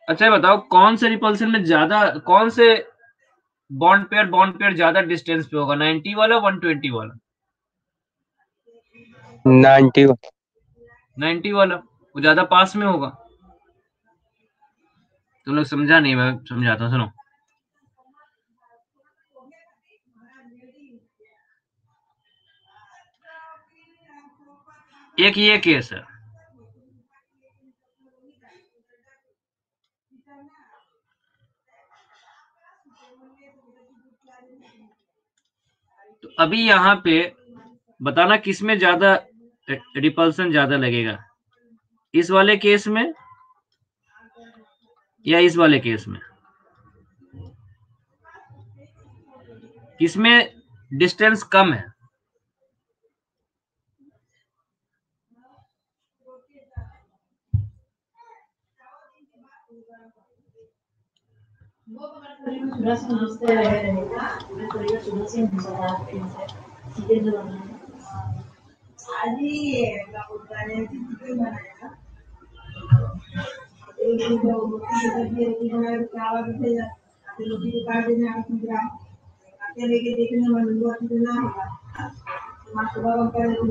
अच्छा बताओ कौन से रिपल्सन में ज्यादा, कौन से बॉन्ड पेयर ज्यादा डिस्टेंस पे होगा, 90 वाला 120 वाला? 90 वाला, वो ज्यादा पास में होगा। तुम लोग समझा नहीं, मैं समझाता हूँ, सुनो। एक ये केस है, तो अभी यहाँ पे बताना किसमें ज्यादा रिपल्सन ज्यादा लगेगा, इस वाले केस में या इस वाले केस में? किसमें डिस्टेंस कम है?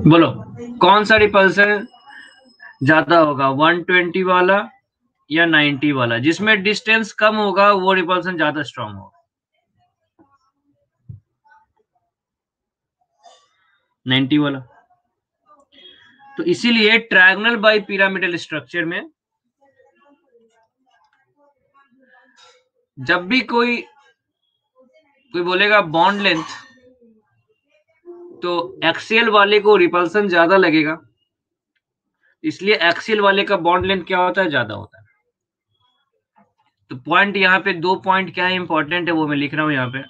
बोलो कौन सा रिपल्सन ज्यादा होगा, 120 वाला या 90 वाला? जिसमें डिस्टेंस कम होगा वो रिपल्सन ज्यादा स्ट्रांग होगा, 90 वाला। तो इसीलिए ट्रायंगल बाई पिरामिडल स्ट्रक्चर में जब भी कोई बोलेगा बॉन्ड लेंथ, तो एक्सियल वाले को रिपल्सन ज्यादा लगेगा, इसलिए एक्सियल वाले का बॉन्ड लेंथ क्या होता है, ज्यादा होता है। तो पॉइंट यहाँ पे 2 पॉइंट क्या है इंपॉर्टेंट है, वो मैं लिख रहा हूं यहाँ पे।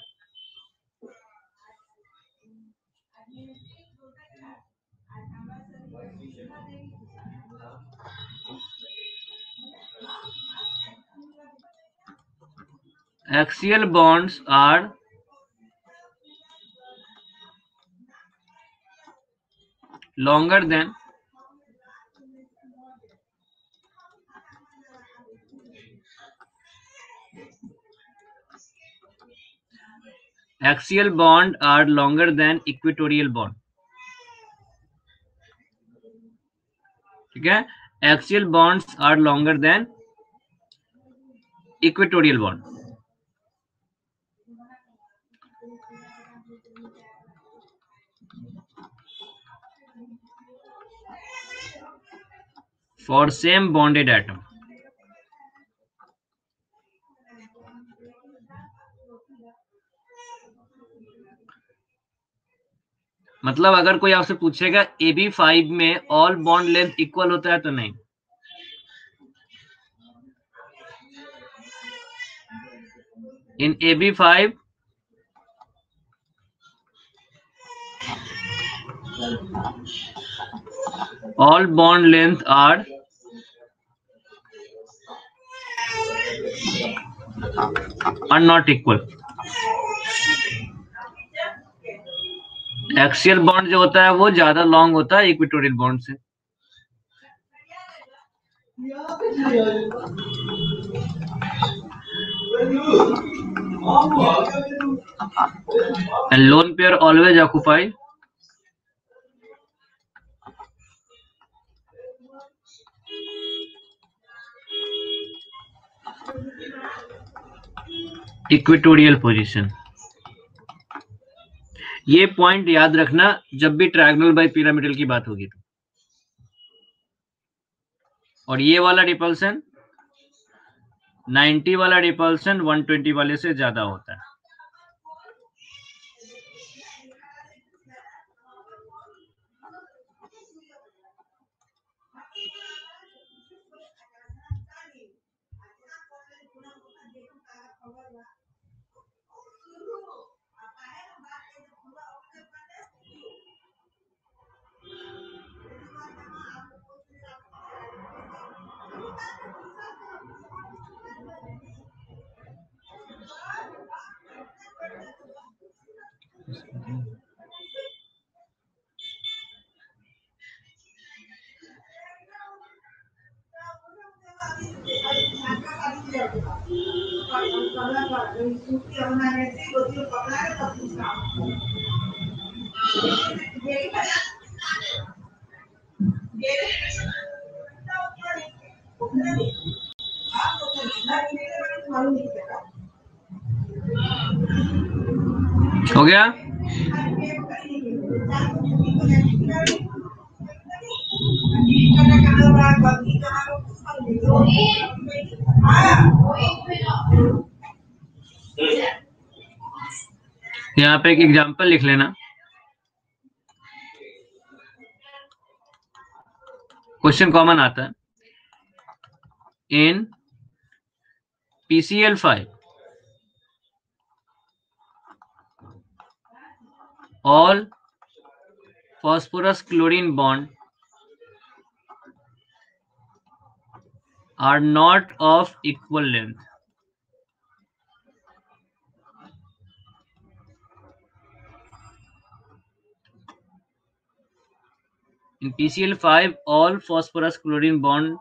Axial bonds are longer than equatorial bond. ठीक है, axial bonds are longer than equatorial bond. For same bonded atom. मतलब अगर कोई आपसे पूछेगा AB5 में ऑल बॉन्ड लेंथ इक्वल होता है, तो नहीं। इन AB5 all bond length are not equal. Axial bond जो होता है वो ज्यादा लॉन्ग होता है इक्वेटोरियल बॉन्ड से। and lone pair always occupy equatorial position. ये पॉइंट याद रखना जब भी ट्रायंगल बाय पिरामिडल की बात होगी तो। और ये वाला रिपल्सन 90 वाला रिपल्सन 120 वाले से ज्यादा होता है। हो गया? यहाँ पे एक एग्जांपल लिख लेना। क्वेश्चन कॉमन आता है। इन PCl5 all phosphorus chlorine bond are not of equal length. In PCl5 all phosphorus chlorine bond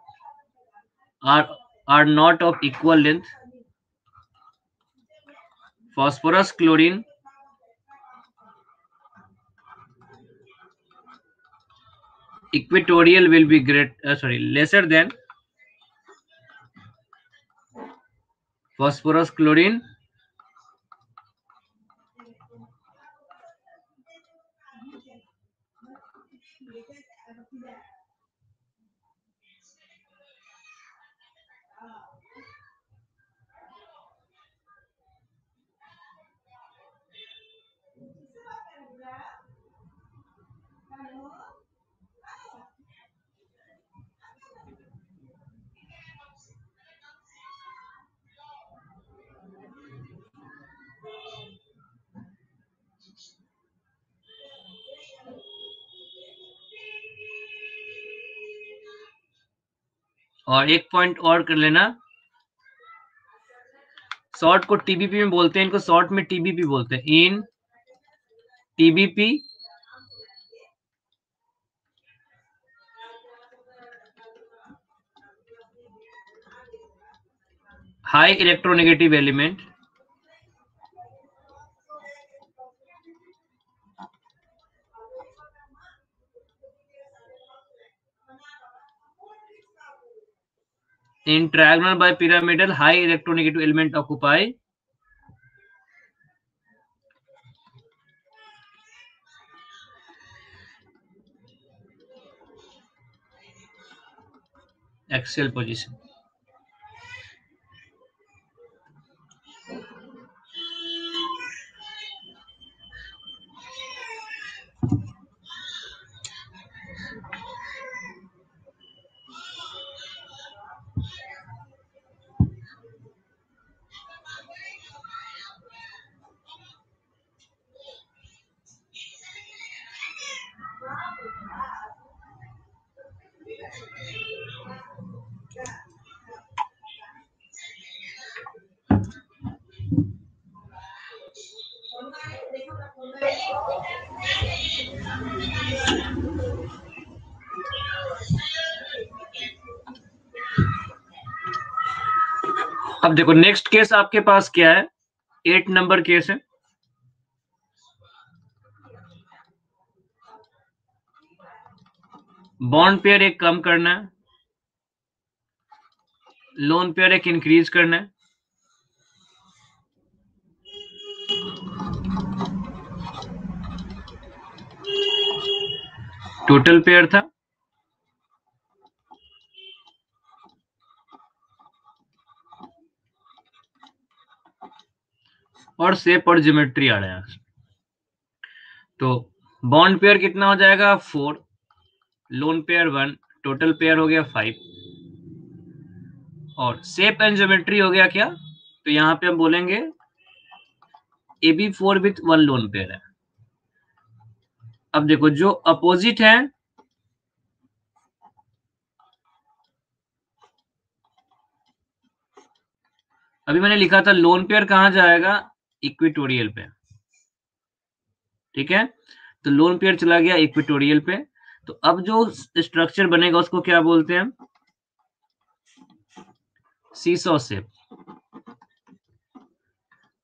are not of equal length. Phosphorus chlorine equatorial will be lesser than phosphorus chlorine और एक पॉइंट और कर लेना। शॉर्ट को टीबीपी में बोलते हैं, इनको शॉर्ट में टीबीपी बोलते हैं। In TBP high electronegative element in trigonal bipyramidal high electronegative element occupy axial position. अब देखो नेक्स्ट केस आपके पास क्या है। 8 नंबर केस है। बॉन्ड पेयर एक कम करना है, लोन पेयर एक इंक्रीज करना है। टोटल पेयर था, और शेप और ज्योमेट्री आ रहा है। तो बॉन्ड पेयर कितना हो जाएगा 4, लोन पेयर 1, टोटल पेयर हो गया 5, और शेप एंड ज्योमेट्री हो गया क्या, तो यहाँ पे हम बोलेंगे AB4 विथ 1 लोन पेयर है। अब देखो जो अपोजिट है, अभी मैंने लिखा था लोन पेयर कहां जाएगा, इक्विटोरियल पे, ठीक है। तो लोन पेयर चला गया इक्विटोरियल पे। तो अब जो स्ट्रक्चर बनेगा उसको क्या बोलते हैं, सीसॉ शेप,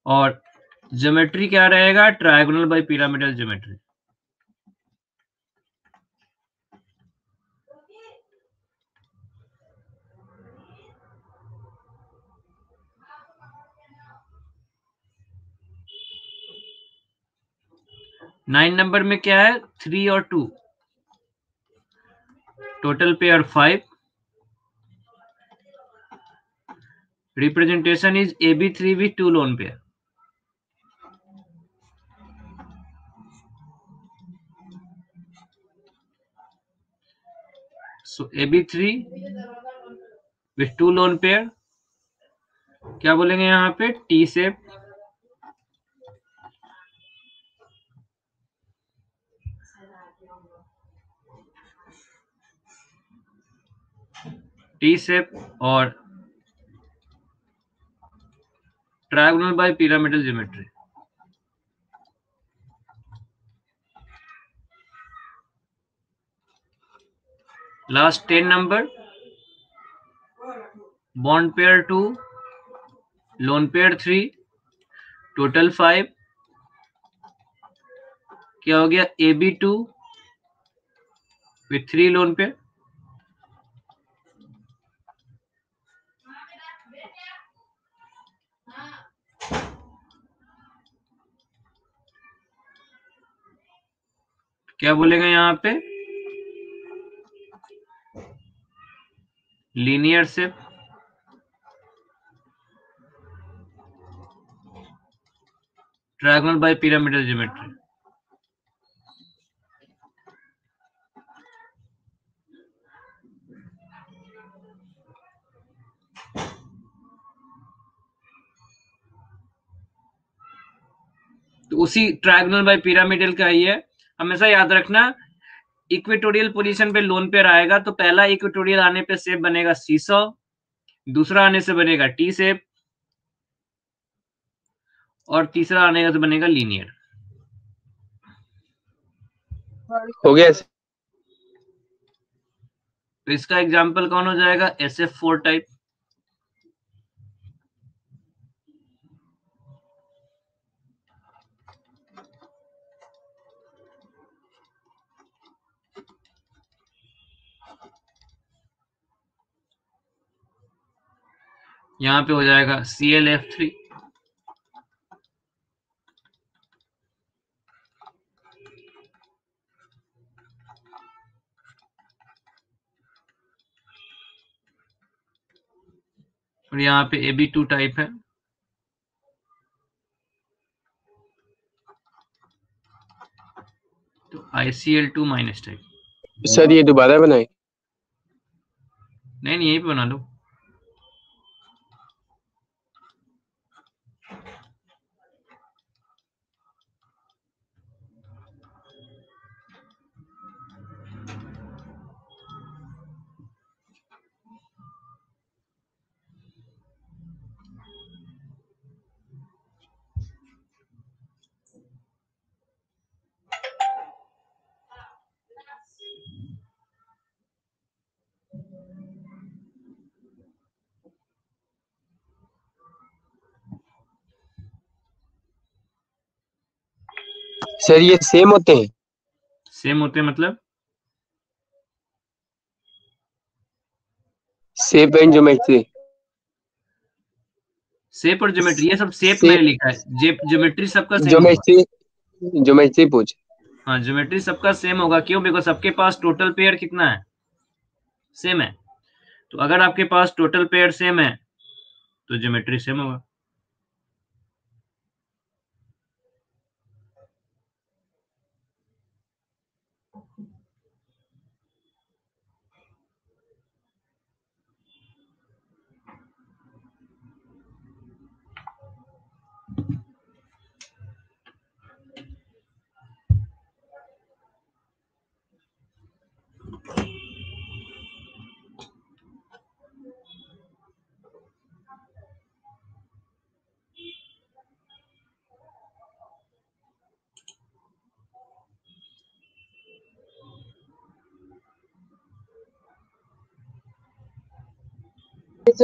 और ज्योमेट्री क्या रहेगा, trigonal bipyramidal geometry. Nine number में क्या है, 3 और 2, total pair 5, representation is AB3 with 2 lone pair. So AB3 with 2 lone pair, क्या बोलेंगे यहाँ पे, टी शेप, टी शेप और trigonal bipyramidal geometry. Last 10 number, bond pair 2, lone pair 3, total 5, क्या हो गया, AB2 विथ 3 लोन पेयर। क्या बोलेगा यहाँ पे, linear shape, trigonal bipyramidal geometry. तो उसी ट्रायगोनल बाय पिरामिडल का ही है, हमेशा याद रखना इक्वेटोरियल पोजीशन पे लोन पेयर आएगा तो पहला इक्वेटोरियल आने पे शेप बनेगा सीसॉ, दूसरा आने से बनेगा टी शेप, और तीसरा आने से बनेगा लीनियर। हो गया सर। तो इसका एग्जांपल कौन हो जाएगा, SF4 टाइप। यहाँ पे हो जाएगा CLF3, और यहाँ पे AB2 टाइप है। तो ICL2 माइनस टाइप। सर ये दोबारा बनाए। नहीं यहीं पे बना लो। सर ये सेम होते हैं? सेम होते हैं मतलब शेप एंड ज्योमेट्री। शेप और ज्योमेट्री, ये सब शेप मैंने शेप लिखा है, ज्योमेट्री सबका सेम होगा। ज्योमेट्री, ज्योमेट्री पूछ। हाँ ज्योमेट्री सबका सेम होगा, क्यों? बिकॉज सबके पास टोटल पेयर कितना है? सेम है। तो अगर आपके पास टोटल पेयर सेम है तो ज्योमेट्री सेम होगा।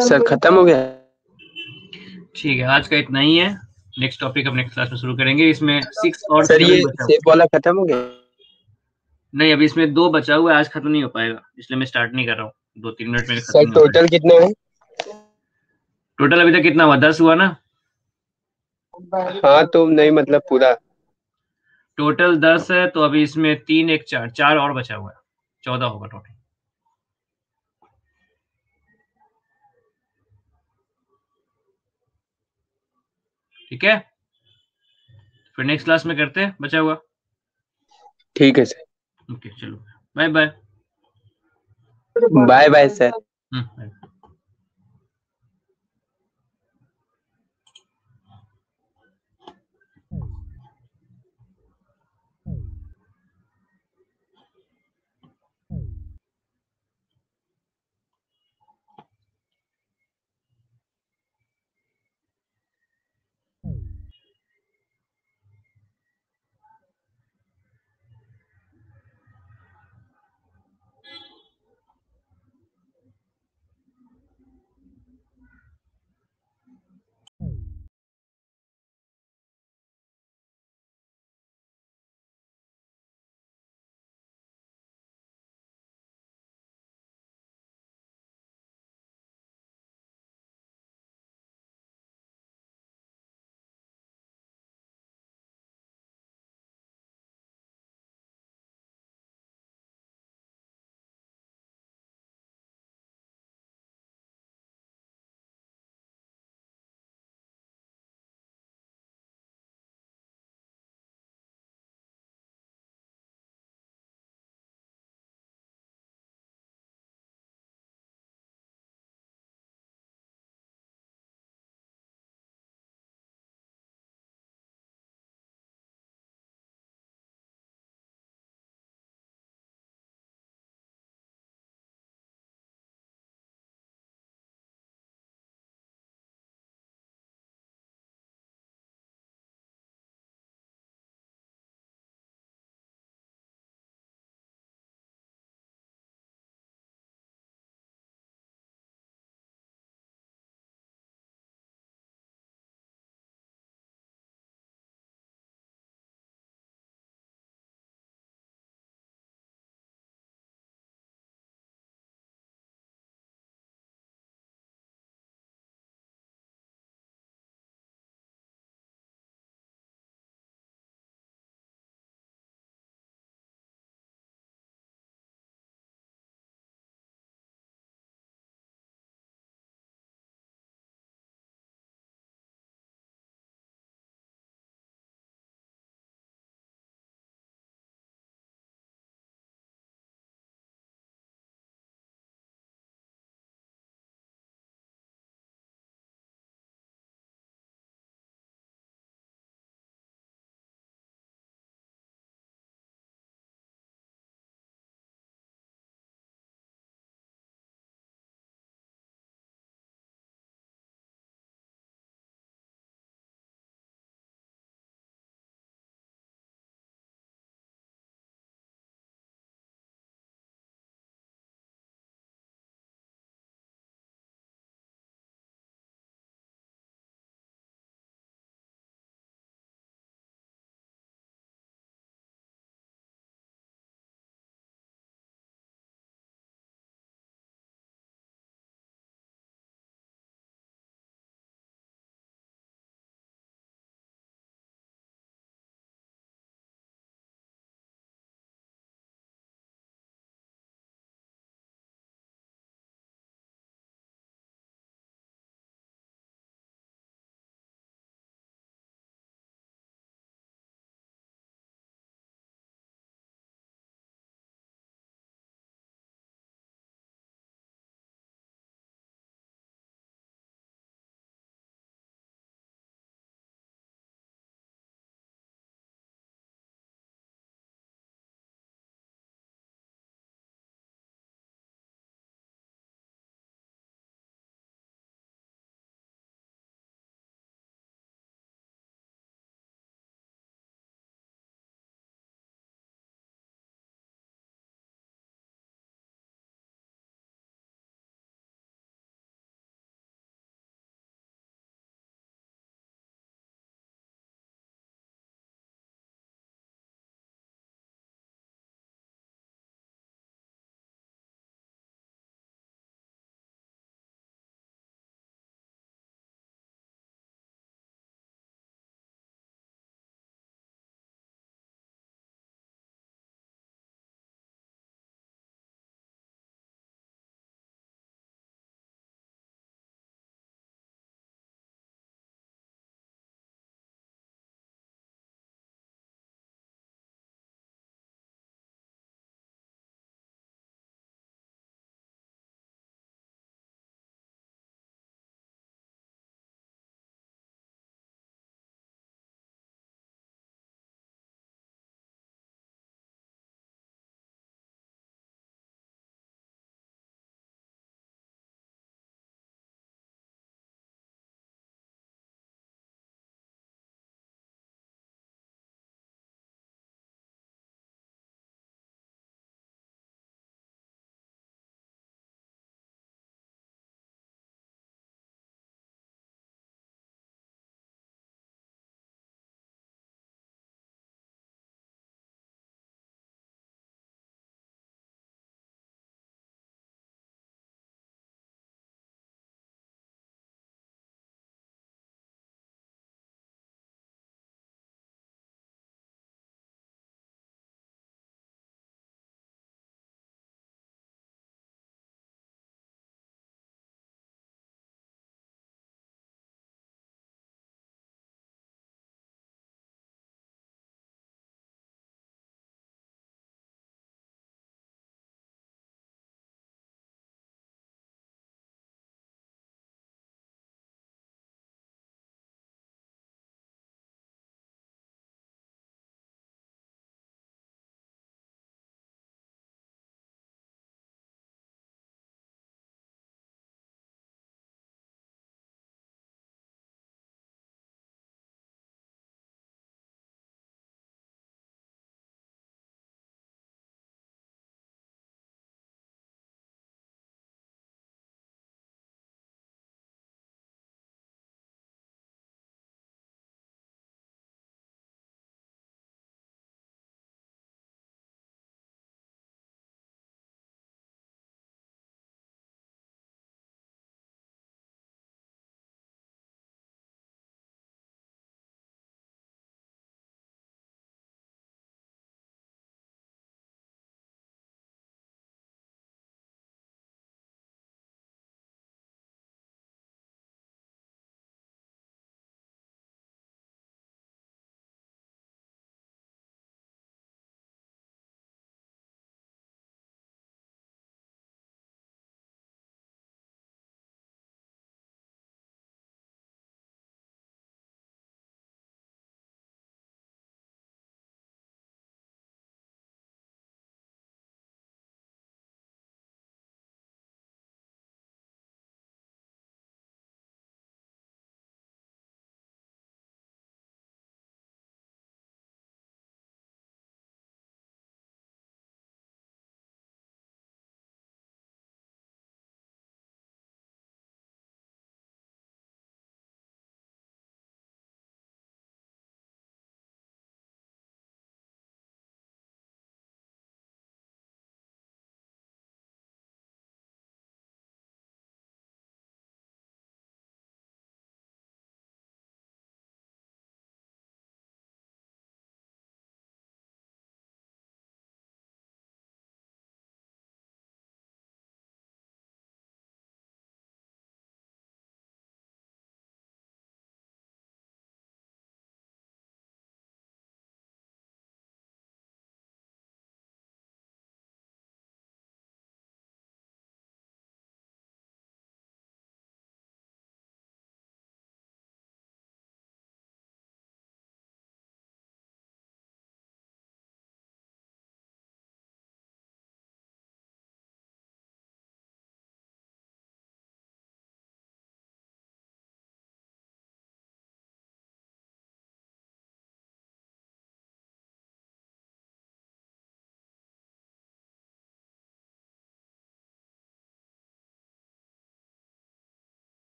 सर खत्म हो गया? ठीक है, आज का इतना ही है। नेक्स्ट टॉपिक हम नेक्स्ट क्लास में शुरू करेंगे। इसमें 6 और सर 7 ये बचा हुआ। शेप वाला खत्म हो गया? नहीं, अभी इसमें 2 बचा हुआ है, आज खत्म नहीं हो पाएगा, इसलिए मैं स्टार्ट नहीं कर रहा हूँ। 2-3 मिनट में खत्म सर नहीं हो पाएगा। टोटल कितने हैं? टोटल अभी तक कितना हुआ? 10 हुआ ना? हाँ तो नहीं मतलब पूरा। टोटल 10 है, तो अभी इसमें 3 1 4 4 और बचा हुआ है, 14 होगा टोटल। ठीक है, फिर नेक्स्ट क्लास में करते हैं बचा हुआ। ठीक है सर। ओके चलो, bye bye. Bye bye sir. Bye.